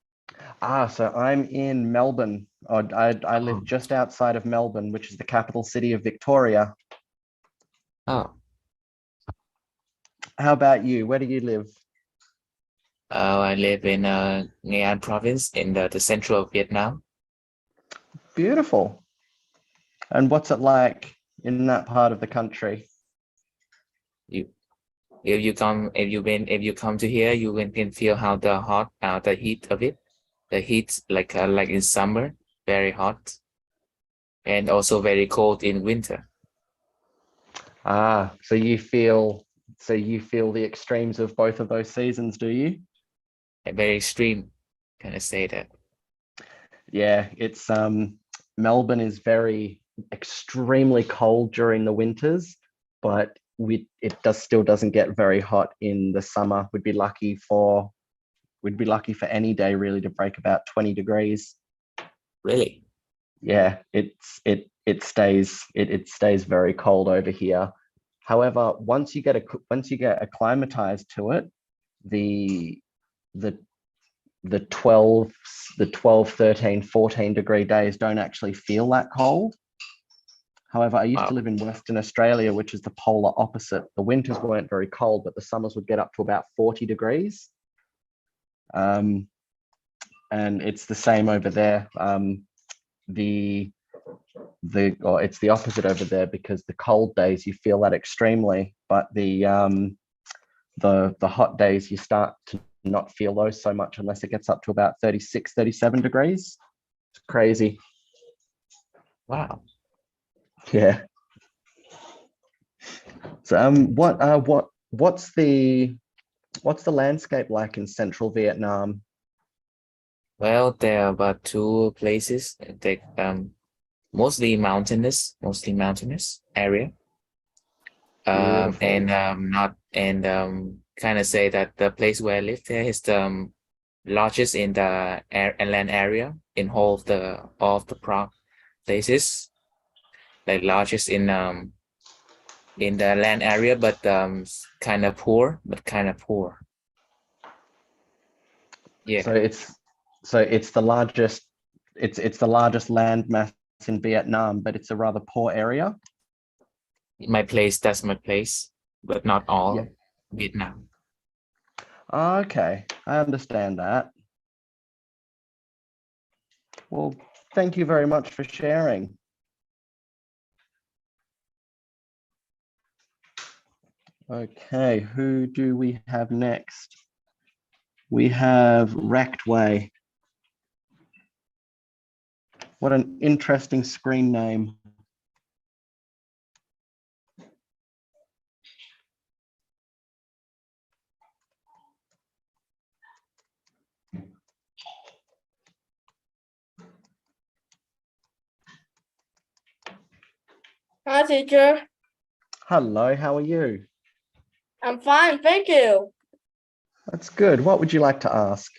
So I'm in Melbourne. I live just outside of Melbourne, which is the capital city of Victoria. Oh, How about you? Where do you live? I live in Nghệ An province in the central of Vietnam. Beautiful. And what's it like in that part of the country? If you come to here, you can feel how the heat of it. The heat like in summer, very hot, and also very cold in winter. So you feel the extremes of both of those seasons, do you? Very extreme, can I say that? Yeah, it's Melbourne is very extremely cold during the winters, but it still doesn't get very hot in the summer. We'd be lucky for any day really to break about 20 degrees. Really? Yeah, it stays very cold over here. However, once you get acclimatized to it, the 12, 13, 14 degree days don't actually feel that cold. However, I used to live in Western Australia, which is the polar opposite. The winters weren't very cold, but the summers would get up to about 40 degrees. And it's the same over there. It's the opposite over there because the cold days you feel that extremely, but the hot days you start to not feel those so much unless it gets up to about 36, 37 degrees. It's crazy. Wow. Yeah. So what's the landscape like in central Vietnam? Well, there are about two places. They mostly mountainous area. Beautiful. Kind of say that the place where I live there is the largest in the land area in whole of the places, like largest in the land area, but kind of poor. Yeah. So it's the largest land mass in Vietnam, but it's a rather poor area. That's my place, but not all Yeah. Vietnam. Okay, I understand that. Well, thank you very much for sharing. Okay, who do we have next? We have Rectway. What an interesting screen name. Hi, teacher. Hello, how are you? I'm fine, thank you. That's good. What would you like to ask?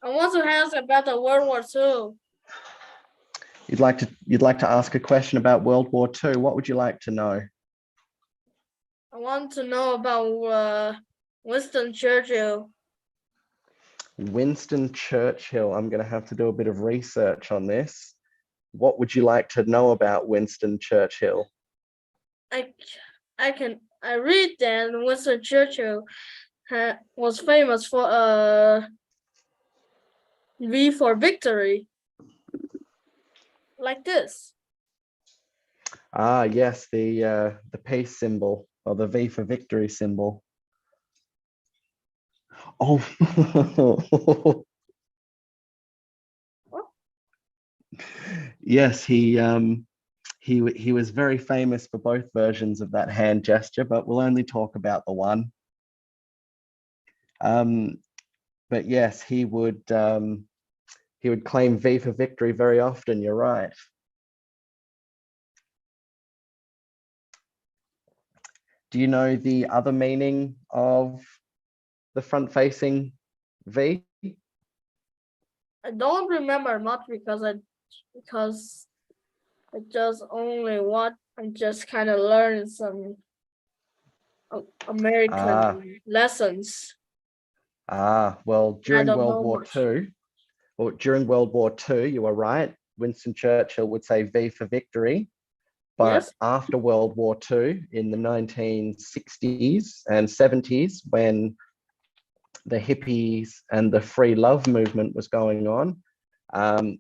I want to ask about the World War II. You'd like to ask a question about World War II. What would you like to know? I want to know about Winston Churchill. Winston Churchill. I'm going to have to do a bit of research on this. What would you like to know about Winston Churchill? I read that Winston Churchill was famous for V for victory, like this. Yes, the peace symbol, or the V for victory symbol. Oh, Yes, he was very famous for both versions of that hand gesture, but we'll only talk about the one. But yes, he would claim V for victory very often. You're right. Do you know the other meaning of the front-facing V? I don't remember much because I just only I just kind of learned some American lessons. Well, I don't know much. During World War II, you were right. Winston Churchill would say V for victory. But Yes. after World War II, in the 1960s and 70s, when the hippies and the free love movement was going on,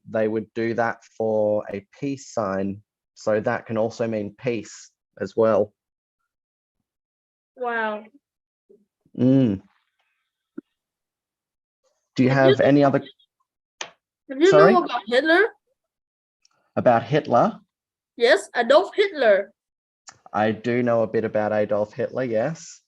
they would do that for a peace sign. So that can also mean peace as well. Wow. Do you Have have any other? Have you Sorry? know about Hitler? About Hitler? Yes, Adolf Hitler. I do know a bit about Adolf Hitler, yes.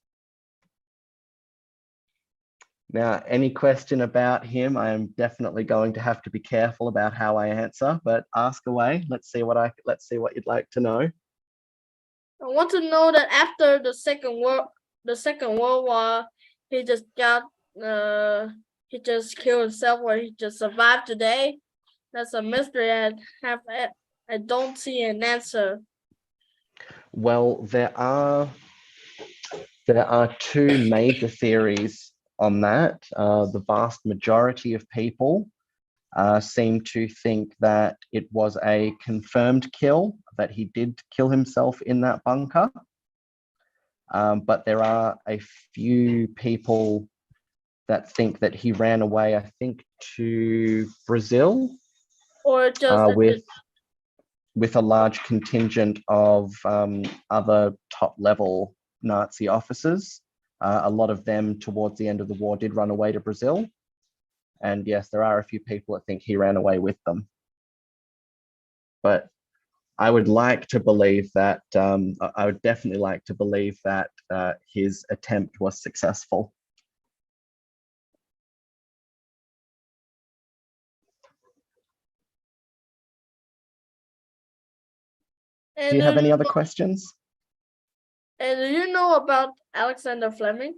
Now, any question about him, I am definitely going to have to be careful about how I answer, but ask away. Let's see what you'd like to know. I want to know that after the Second World War, he just killed himself, or he just survived today. That's a mystery. I don't see an answer. Well, there are two major theories on that. The vast majority of people seem to think that it was a confirmed kill, that he did kill himself in that bunker. But there are a few people that think that he ran away, I think, to Brazil, Or just with a large contingent of other top-level Nazi officers. A lot of them, towards the end of the war, did run away to Brazil. And yes, there are a few people that think he ran away with them. But I would like to believe that, I would definitely like to believe that his attempt was successful. Do you have any other questions? And do you know about Alexander Fleming?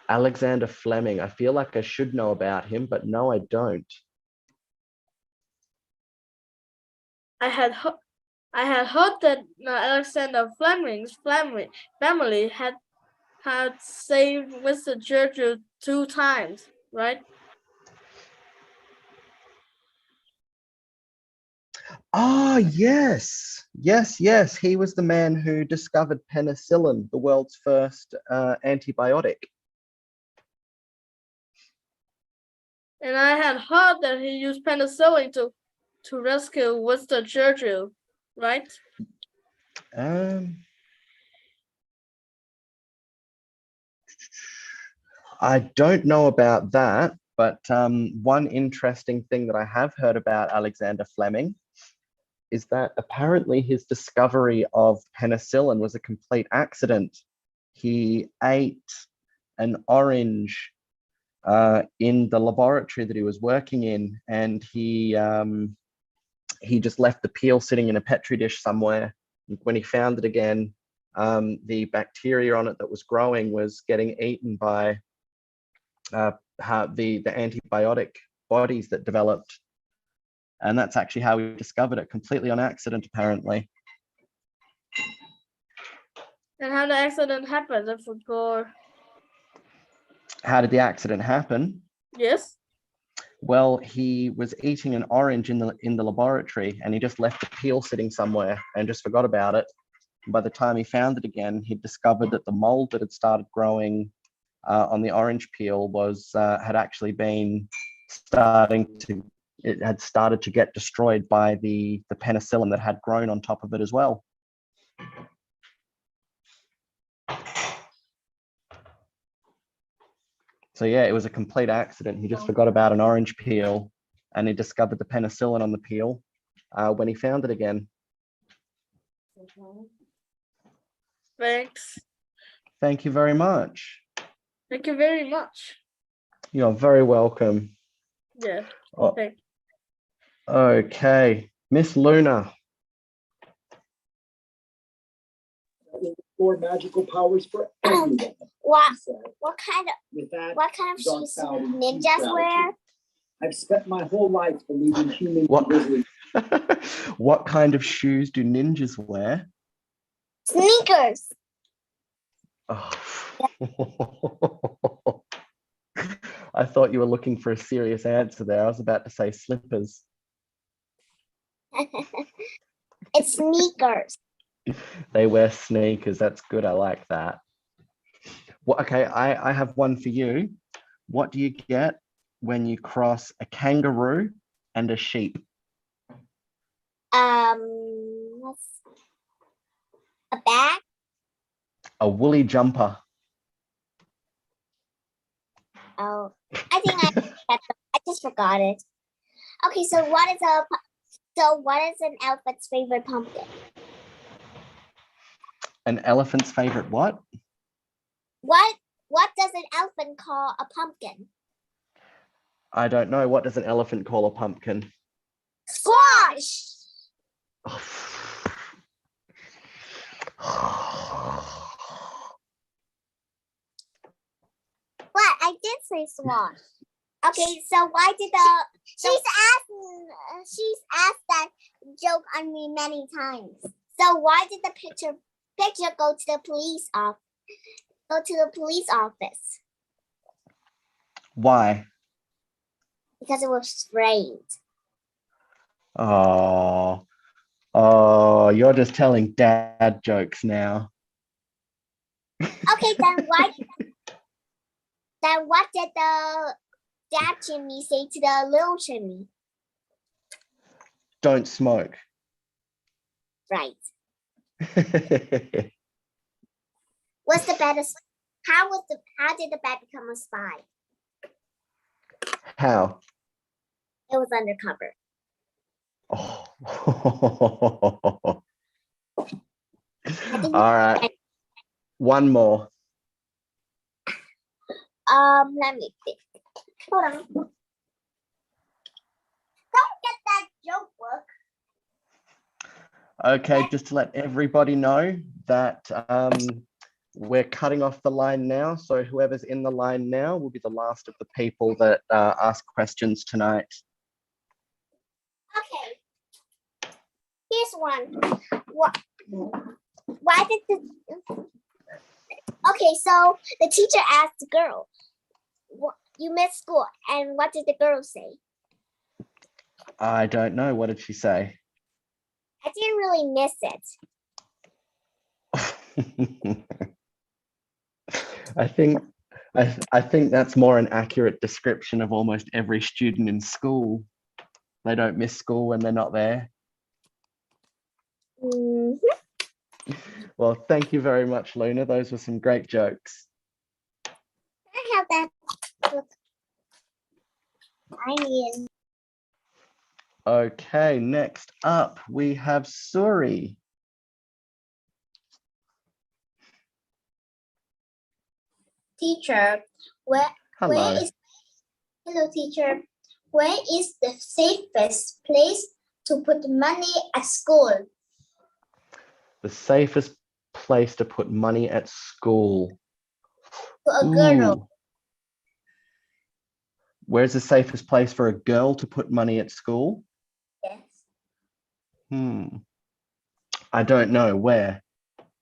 Alexander Fleming. I feel like I should know about him, but no, I don't. I had heard that Alexander Fleming's family had saved Winston Churchill 2 times, right? Oh, yes. Yes. He was the man who discovered penicillin, the world's first antibiotic. And I had heard that he used penicillin to rescue Winston Churchill, right? I don't know about that, but one interesting thing that I have heard about Alexander Fleming is that apparently his discovery of penicillin was a complete accident. He ate an orange in the laboratory that he was working in, and he just left the peel sitting in a petri dish somewhere. When he found it again, the bacteria on it that was growing was getting eaten by the antibiotic bodies that developed. And that's actually how we discovered it, completely on accident, apparently. And how the accident happened, I forgot. How did the accident happen? Yes. Well, he was eating an orange in the laboratory, and he just left the peel sitting somewhere and just forgot about it. And by the time he found it again, he discovered that the mold that had started growing on the orange peel had actually been it had started to get destroyed by the penicillin that had grown on top of it as well. So yeah, it was a complete accident. He just forgot about an orange peel, and he discovered the penicillin on the peel, when he found it again. Thanks. Thank you very much. Thank you very much. You're very welcome. Yeah. Oh, Thank okay, Miss Luna. Four magical powers for everyone. What He said. kind of With that, shoes do Dark Valley ninjas wear? I've spent my whole life believing humans What? grizzly. What kind of shoes do ninjas wear? Sneakers. Oh. I thought you were looking for a serious answer there. I was about to say slippers. It's sneakers. They wear sneakers. That's good. I like that. Well, okay, I have one for you. What do you get when you cross a kangaroo and a sheep? A bag. A woolly jumper. Oh, I think I just forgot it. Okay, so what is an elephant's favorite pumpkin? An elephant's favorite what? What does an elephant call a pumpkin? I don't know. What does an elephant call a pumpkin? Squash. What? I did say squash. Okay, so why did she's asked that joke on me many times. So why did the picture go to the police office? Why? Because it was framed. Oh, you're just telling dad jokes now. Okay, then what did the dad chimney say to the little chimney? Don't smoke. Right. What's the bed? How did the bed become a spy? How? It was undercover. Oh. All right. One more. Let me think. Hold on. Don't get that joke book. Okay, just to let everybody know that we're cutting off the line now. So whoever's in the line now will be the last of the people that ask questions tonight. Okay. Here's one. Why did Okay, so the teacher asked the girl, you missed school, and what did the girl say? I don't know. What did she say? I didn't really miss it. I think that's more an accurate description of almost every student in school. They don't miss school when they're not there. Mm-hmm. Well, thank you very much, Luna. Those were some great jokes. I have that. I mean. Okay, next up we have Suri. Teacher, Hello. Hello, teacher. Where is the safest place to put money at school? The safest place to put money at school. For a girl. Ooh. Where's the safest place for a girl to put money at school? Yes. I don't know. Where?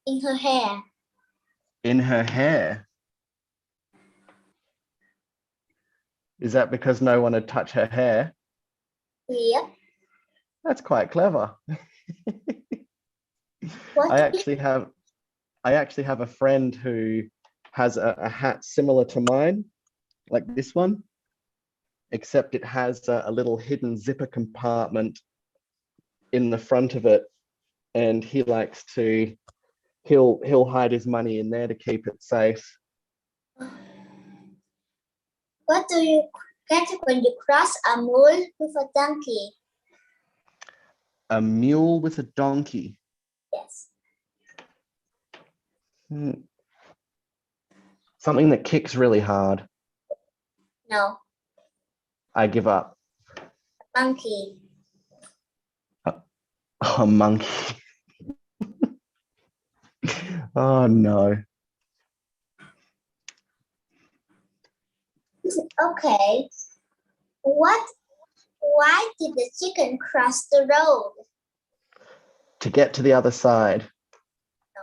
In her hair. In her hair? Is that because no one would touch her hair? Yep. That's quite clever. I actually have a friend who has a hat similar to mine, like this one, except it has a little hidden zipper compartment in the front of it, and he likes to he'll hide his money in there to keep it safe. What do you get when you cross a mule with a donkey? A mule with a donkey. Yes. Something that kicks really hard. No. I give up. Monkey. Oh, monkey. Oh, no. Okay. Why did the chicken cross the road? To get to the other side. No.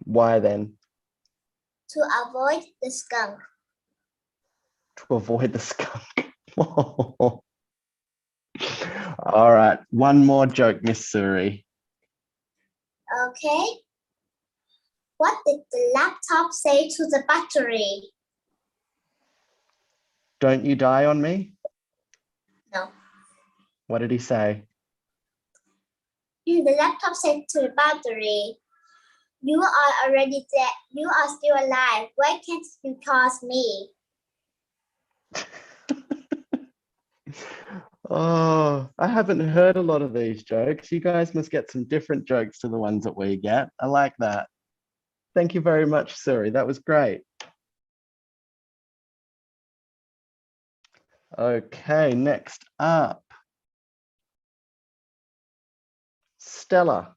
Why then? To avoid the skunk. To avoid the skunk. All right. One more joke, Miss Suri. Okay. What did the laptop say to the battery? Don't you die on me? No. What did he say? The laptop said to the battery, you are already dead. You are still alive. Why can't you cause me? Oh, I haven't heard a lot of these jokes. You guys must get some different jokes to the ones that we get. I like that. Thank you very much, Suri. That was great. Okay, next up. Stella.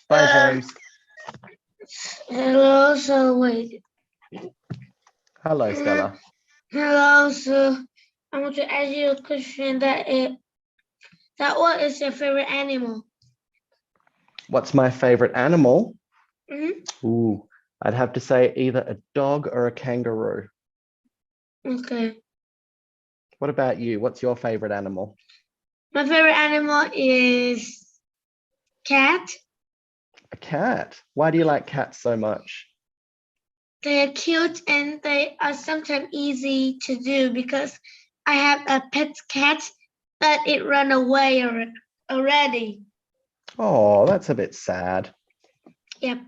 Bye, James. Hello, so wait. Hello, Stella. Hello, so I want to ask you a question that what is your favorite animal? What's my favorite animal? Mm-hmm. Ooh, I'd have to say either a dog or a kangaroo. Okay. What about you? What's your favorite animal? My favorite animal is cat. A cat. Why do you like cats so much? They are cute and they are sometimes easy to do because I have a pet cat, but it ran away already. Oh, that's a bit sad. Yep.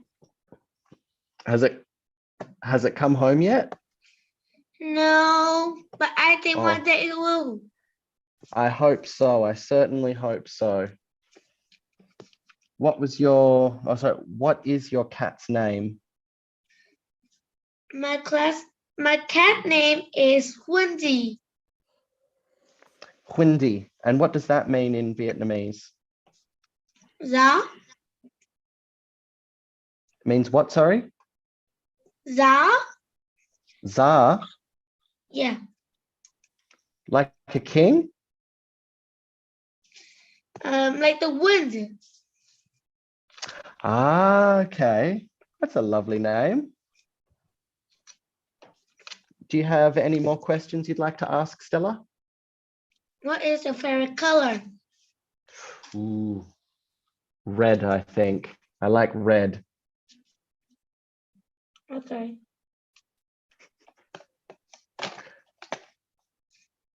Has it come home yet? No, but I think one Oh. day it will. I hope so. I certainly hope so. What is your cat's name? My cat name is Wendy. Huindi. And what does that mean in Vietnamese? Za. Means what, sorry? Za. Za? Yeah. Like a king? Like the wind. Ah, okay. That's a lovely name. Do you have any more questions you'd like to ask, Stella? What is your favorite color? Ooh, red, I think. I like red. Okay.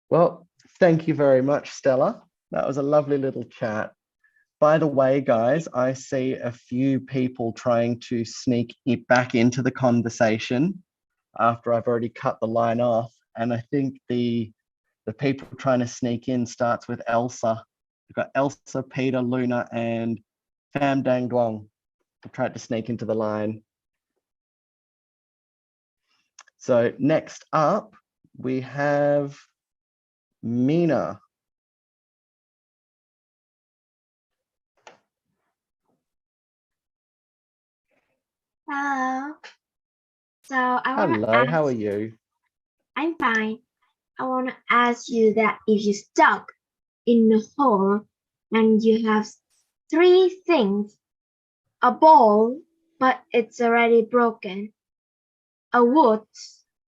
Well, thank you very much, Stella. That was a lovely little chat. By the way, guys, I see a few people trying to sneak it back into the conversation after I've already cut the line off. And I think the people trying to sneak in starts with Elsa. We've got Elsa, Peter, Luna, and Pham Dang Duong. Who tried to sneak into the line. So next up, we have Mina. Hello. So I want to Hello, how are ask, you? I'm fine. I want to ask you that if you're stuck in a hole and you have three things, a ball, but it's already broken, a wood,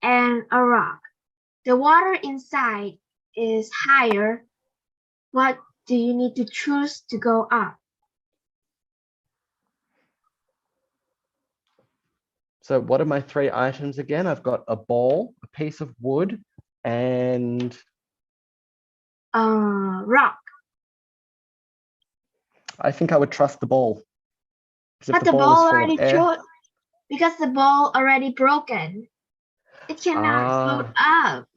and a rock. The water inside is higher. What do you need to choose to go up? So what are my three items again? I've got a ball, a piece of wood, and Rock. I think I would trust the ball. Because But if the the ball is ball full of already air, because the ball already broken. It cannot float up.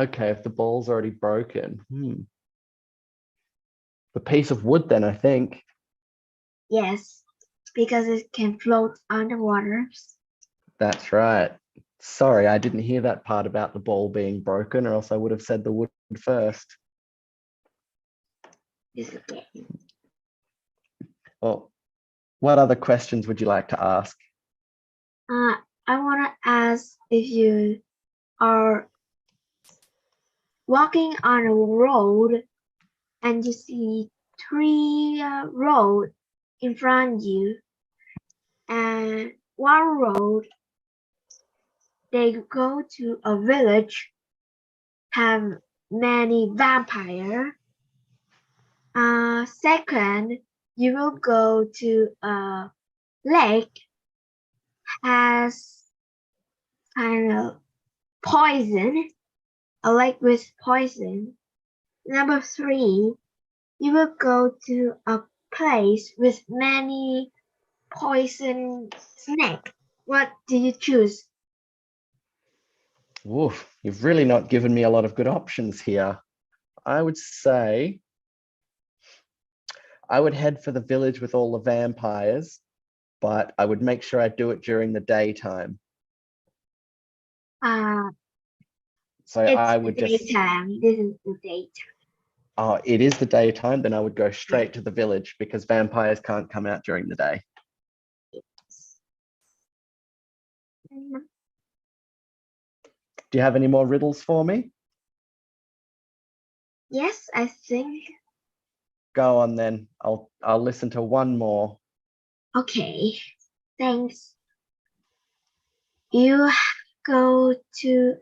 Okay, if the ball's already broken. The piece of wood then, I think. Yes, because it can float underwater. That's right. Sorry, I didn't hear that part about the ball being broken, or else I would have said the wood first. It's okay. Well, what other questions would you like to ask? I want to ask if you are walking on a road and you see three roads in front of you, and one road they go to a village, have many vampires. Second, you will go to a lake, has kind of poison, a lake with poison. Number three, you will go to a place with many poison snake. What do you choose? Oof, you've really not given me a lot of good options here. I would say I would head for the village with all the vampires, but I would make sure I do it during the daytime. So I would just. Daytime. This is the daytime. Oh, it is the daytime. Then I would go straight to the village because vampires can't come out during the day. Do you have any more riddles for me? Yes, I think. Go on then. I'll listen to one more. Okay, thanks. You go to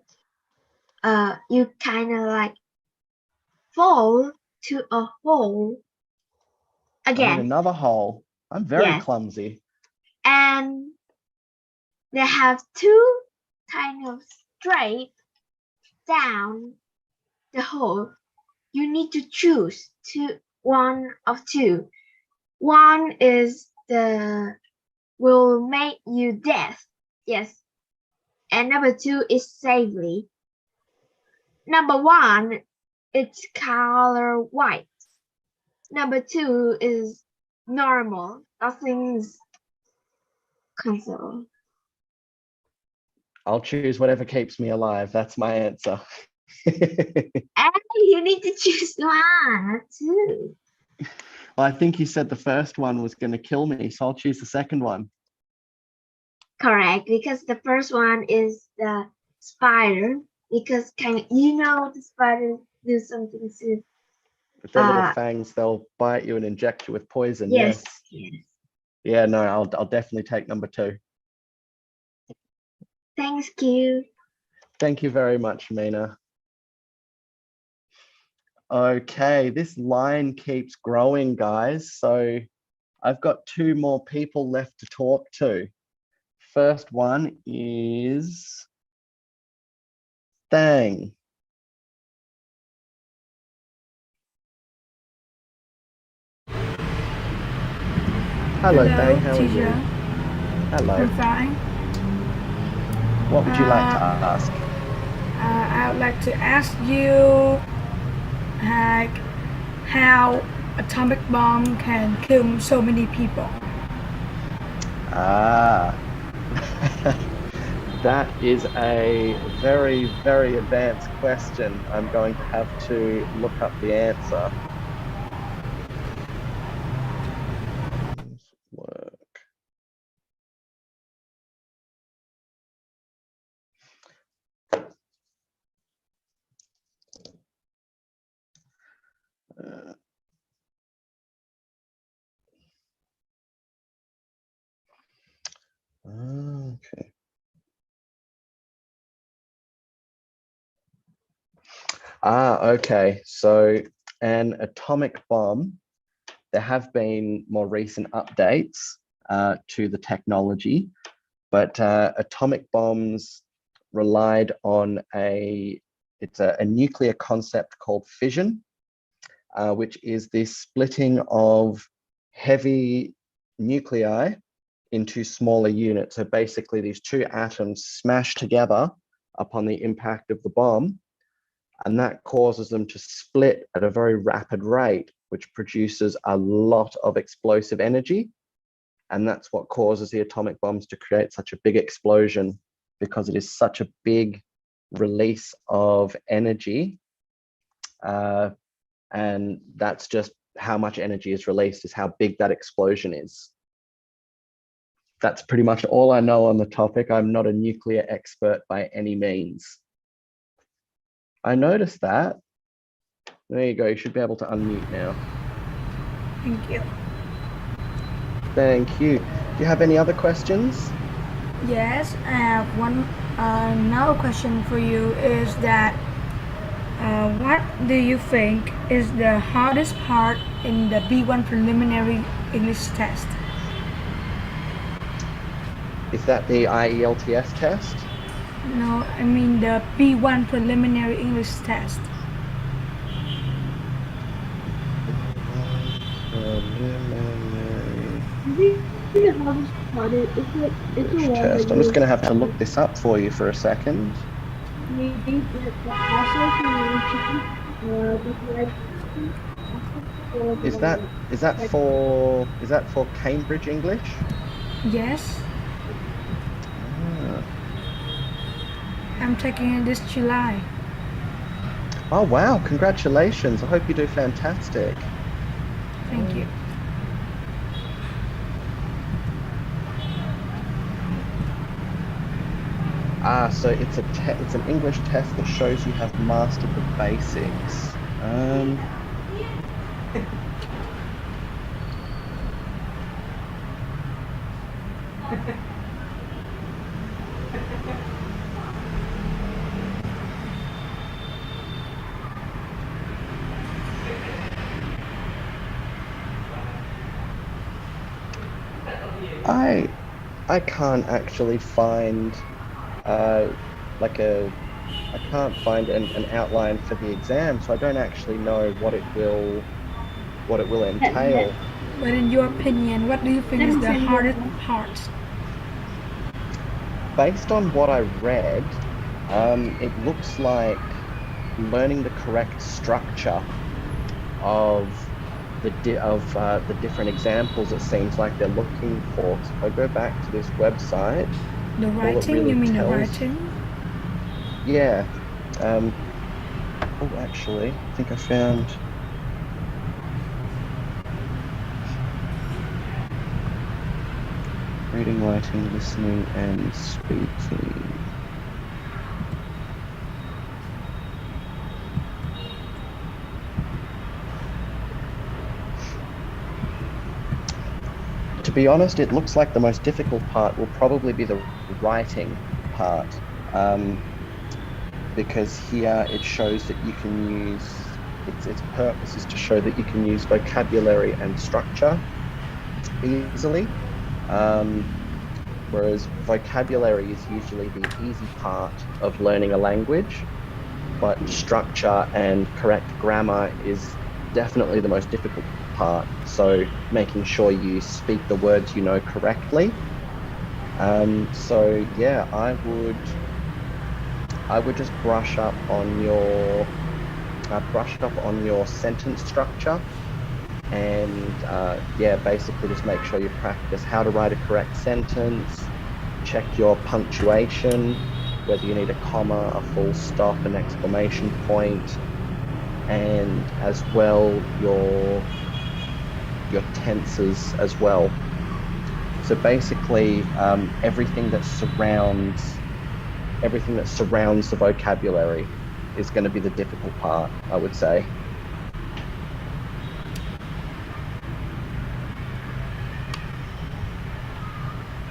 you kind of like fall to a hole I need again. another hole. I'm very Yes. clumsy. And they have two kind of straight down the hole. You need to choose one of two. One is the will make you death. Yes. And number two is safely. Number one, it's color white. Number two is normal. Nothing's console. I'll choose whatever keeps me alive. That's my answer. And you need to choose one too. Well, I think you said the first one was going to kill me, so I'll choose the second one. Correct, because the first one is the spider. Because the spider do something to. With their little fangs, they'll bite you and inject you with poison. Yes. Yeah, no, I'll definitely take number two. Thanks, you. Thank you very much, Mina. Okay, this line keeps growing, guys. So I've got two more people left to talk to. First one is Thang. Hello, Thang, how are you? Hello. I'm fine. What would you like to ask? I would like to ask you how atomic bomb can kill so many people. That is a very, very advanced question. I'm going to have to look up the answer. Okay. Okay. So an atomic bomb, there have been more recent updates to the technology, but atomic bombs relied on a nuclear concept called fission, which is the splitting of heavy nuclei into smaller units. So basically these two atoms smash together upon the impact of the bomb, and that causes them to split at a very rapid rate, which produces a lot of explosive energy. And that's what causes the atomic bombs to create such a big explosion, because it is such a big release of energy. And that's just how much energy is released, is how big that explosion is. That's pretty much all I know on the topic. I'm not a nuclear expert by any means. I noticed that. There you go. You should be able to unmute now. Thank you. Thank you. Do you have any other questions? Yes, I have one. Another question for you is that what do you think is the hardest part in the B1 preliminary English test? Is that the IELTS test? No, I mean the B1 preliminary English test. Test. I'm just going to have to look this up for you for a second. Is that for Cambridge English? Yes. Ah. I'm taking it this July. Oh wow, congratulations. I hope you do fantastic. Thank you. So it's an English test that shows you have mastered the basics. I can't actually find I can't find an outline for the exam, so I don't actually know what it will entail. But in your opinion, what do you think is the hardest part? Based on what I read, it looks like learning the correct structure of the different examples it seems like they're looking for. So if I go back to this website, The writing? really You mean tells, the writing? Yeah. Oh, actually, I think I found. Reading, writing, listening, and speaking. To be honest, it looks like the most difficult part will probably be the writing part, because here it shows that you can use, its purpose is to show that you can use vocabulary and structure easily, whereas vocabulary is usually the easy part of learning a language, but structure and correct grammar is definitely the most difficult part. So making sure you speak the words you know correctly. So yeah, I would just brush up on your sentence structure, and yeah, basically just make sure you practice how to write a correct sentence, check your punctuation, whether you need a comma, a full stop, an exclamation point, and as well your tenses as well. So basically everything that surrounds the vocabulary is going to be the difficult part, I would say.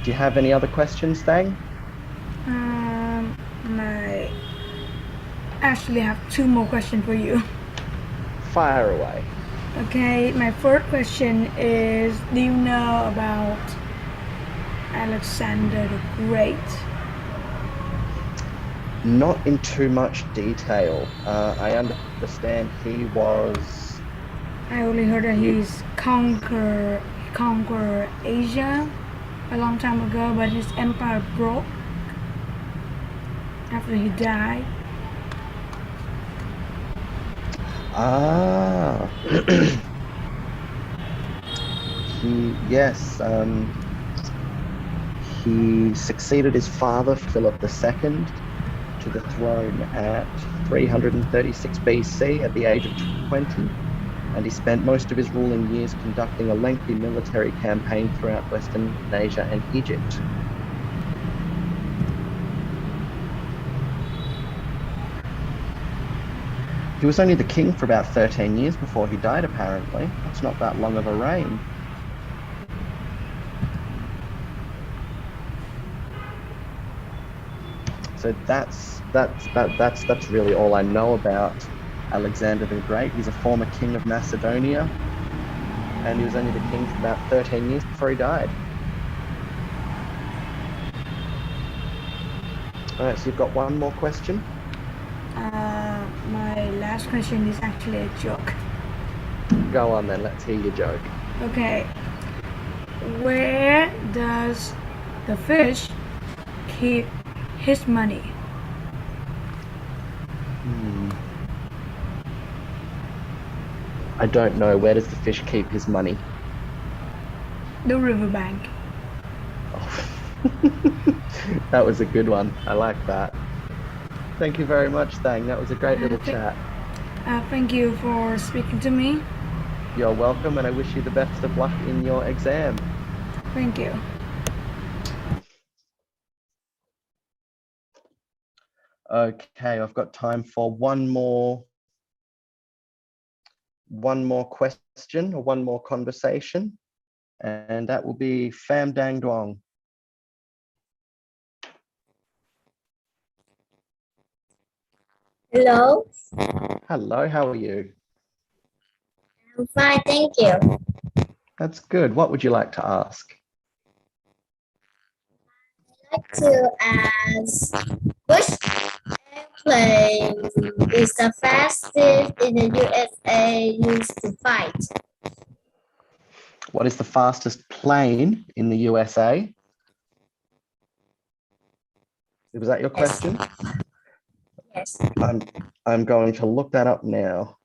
Do you have any other questions, Thang? I actually have two more questions for you. Fire away. Okay, my first question is, do you know about Alexander the Great? Not in too much detail. I understand he was... I only heard that he's conquer Asia. a long time ago, but his empire broke after he died. Ah, yes, he succeeded his father, Philip II, to the throne at 336 BC at the age of 20, and he spent most of his ruling years conducting a lengthy military campaign throughout Western Asia and Egypt. He was only the king for about 13 years before he died, apparently. That's not that long of a reign. So that's really all I know about Alexander the Great. He's a former king of Macedonia, and he was only the king for about 13 years before he died. All right, so you've got one more question? My last question is actually a joke. Go on then, let's hear your joke. Okay. Where does the fish keep his money? I don't know. Where does the fish keep his money? The riverbank. Oh. That was a good one. I like that. Thank you very much, Thang. That was a great little chat. Thank you for speaking to me. You're welcome, and I wish you the best of luck in your exam. Thank you. Okay, I've got time for one more question or one more conversation, and that will be Pham Dang Duong. Hello. Hello, how are you? I'm fine, thank you. That's good. What would you like to ask? I'd like to ask, which airplane is the fastest in the USA used to fight? What is the fastest plane in the USA? Was that your question? Yes. I'm going to look that up now.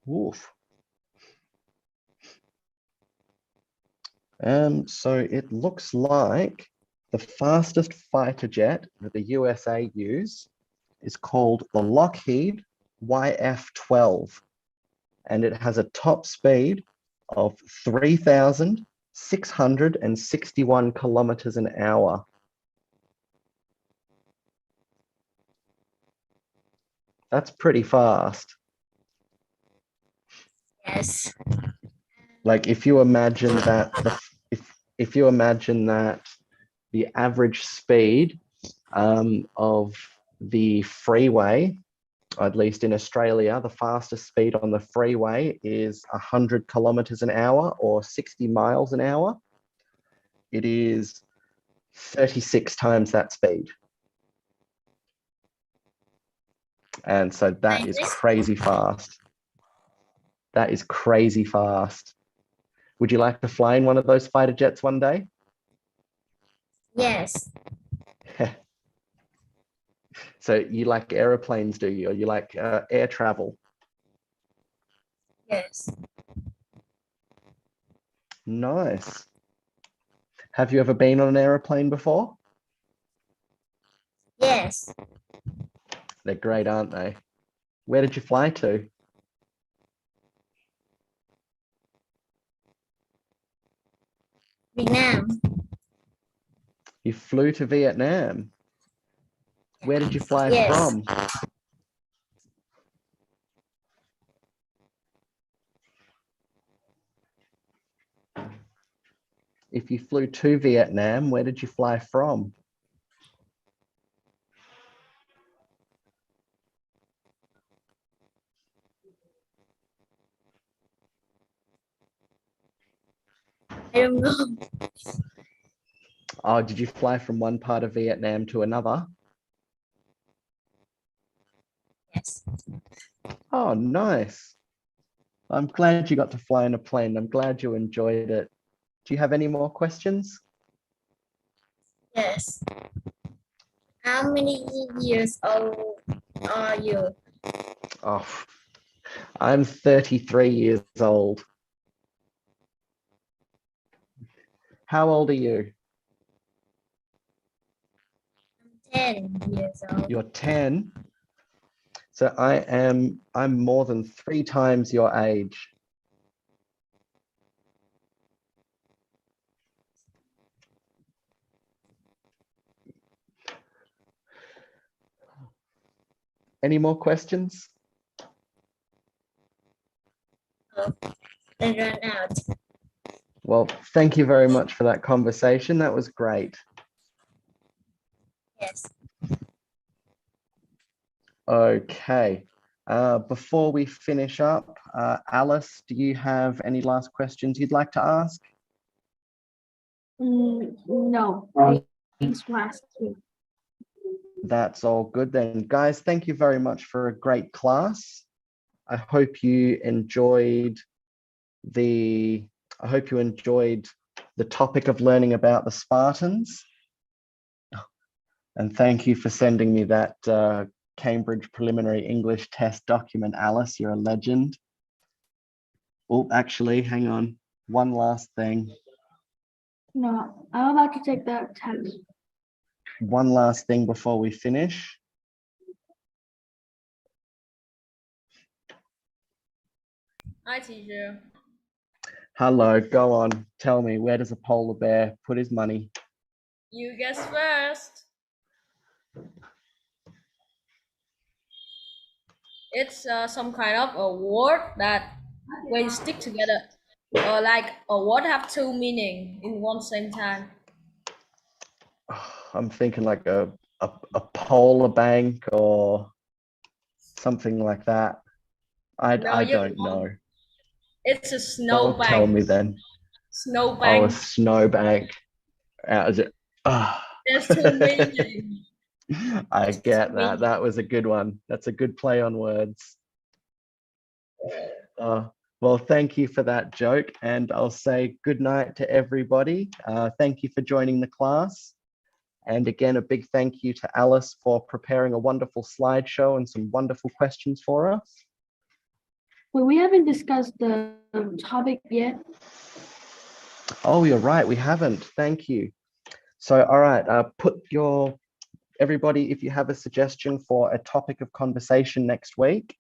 Oof. So it looks like the fastest fighter jet that the USA use is called the Lockheed YF-12, and it has a top speed of 3,661 kilometers an hour. That's pretty fast. Yes. Like if you imagine that if you imagine that the average speed of the freeway, at least in Australia, the fastest speed on the freeway is 100 kilometers an hour or 60 miles an hour. It is 36 times that speed. And so that is crazy fast. That is crazy fast. Would you like to fly in one of those fighter jets one day? Yes. So you like aeroplanes, do you? Or you like air travel? Yes. Nice. Have you ever been on an aeroplane before? Yes. They're great, aren't they? Where did you fly to? Vietnam. You flew to Vietnam. Where did you fly Yes. from? If you flew to Vietnam, where did you fly from? I don't know. Oh, did you fly from one part of Vietnam to another? Yes. Oh, nice. I'm glad you got to fly in a plane. I'm glad you enjoyed it. Do you have any more questions? Yes. How many years old are you? Oh, I'm 33 years old. How old are you? 10 years old. You're 10. So I'm more than 3 times your age. Any more questions? Oh, they run out. Well, thank you very much for that conversation. That was great. Yes. Okay. Before we finish up, Alice, do you have any last questions you'd like to ask? No, thanks for asking. That's all good then. Guys, thank you very much for a great class. I hope you enjoyed the topic of learning about the Spartans. And thank you for sending me that Cambridge preliminary English test document, Alice. You're a legend. Oh, actually, hang on. One last thing. No, I'm about to take that test. One last thing before we finish. Hi, teacher. Hello, go on. Tell me, where does a polar bear put his money? You guess first. It's some kind of a word that when you stick together, like a word have two meaning in one same time. I'm thinking like a polar bank or something like that. I don't know. It's a Don't snowbank. tell me then. Snowbank. Oh, a snowbank. There's two meanings. I get that. That was a good one. That's a good play on words. Well, thank you for that joke. And I'll say good night to everybody. Thank you for joining the class. And again, a big thank you to Alice for preparing a wonderful slideshow and some wonderful questions for us. Well, we haven't discussed the topic yet. Oh, you're right. We haven't. Thank you. So, all right, everybody, if you have a suggestion for a topic of conversation next week,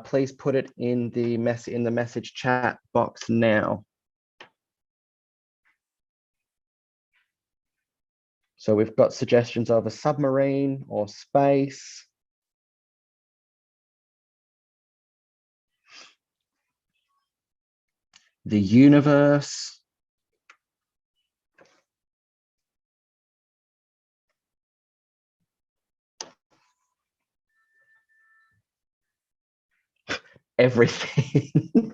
please put it in the message chat box now. So we've got suggestions of a submarine or space. The universe. Everything.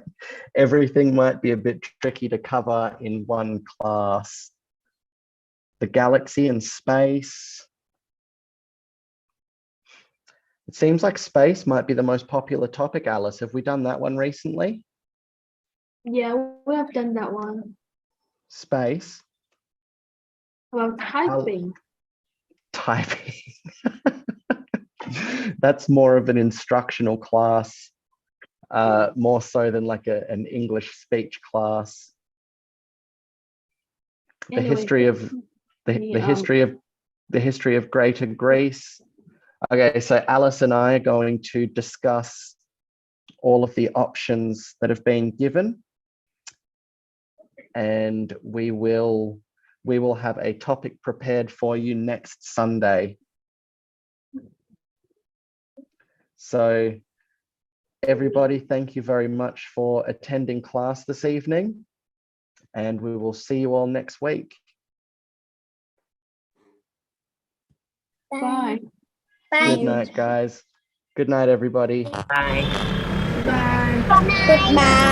Everything might be a bit tricky to cover in one class. The galaxy and space. It seems like space might be the most popular topic, Alice. Have we done that one recently? Yeah, we have done that one. Space. About typing. Typing. That's more of an instructional class, more so than like an English speech class. The history of Greater Greece. Okay, so Alice and I are going to discuss all of the options that have been given, and we will have a topic prepared for you next Sunday. So everybody, thank you very much for attending class this evening, and we will see you all next week. Bye. Bye. Good night, guys. Good night, everybody. Bye. Bye. Goodbye.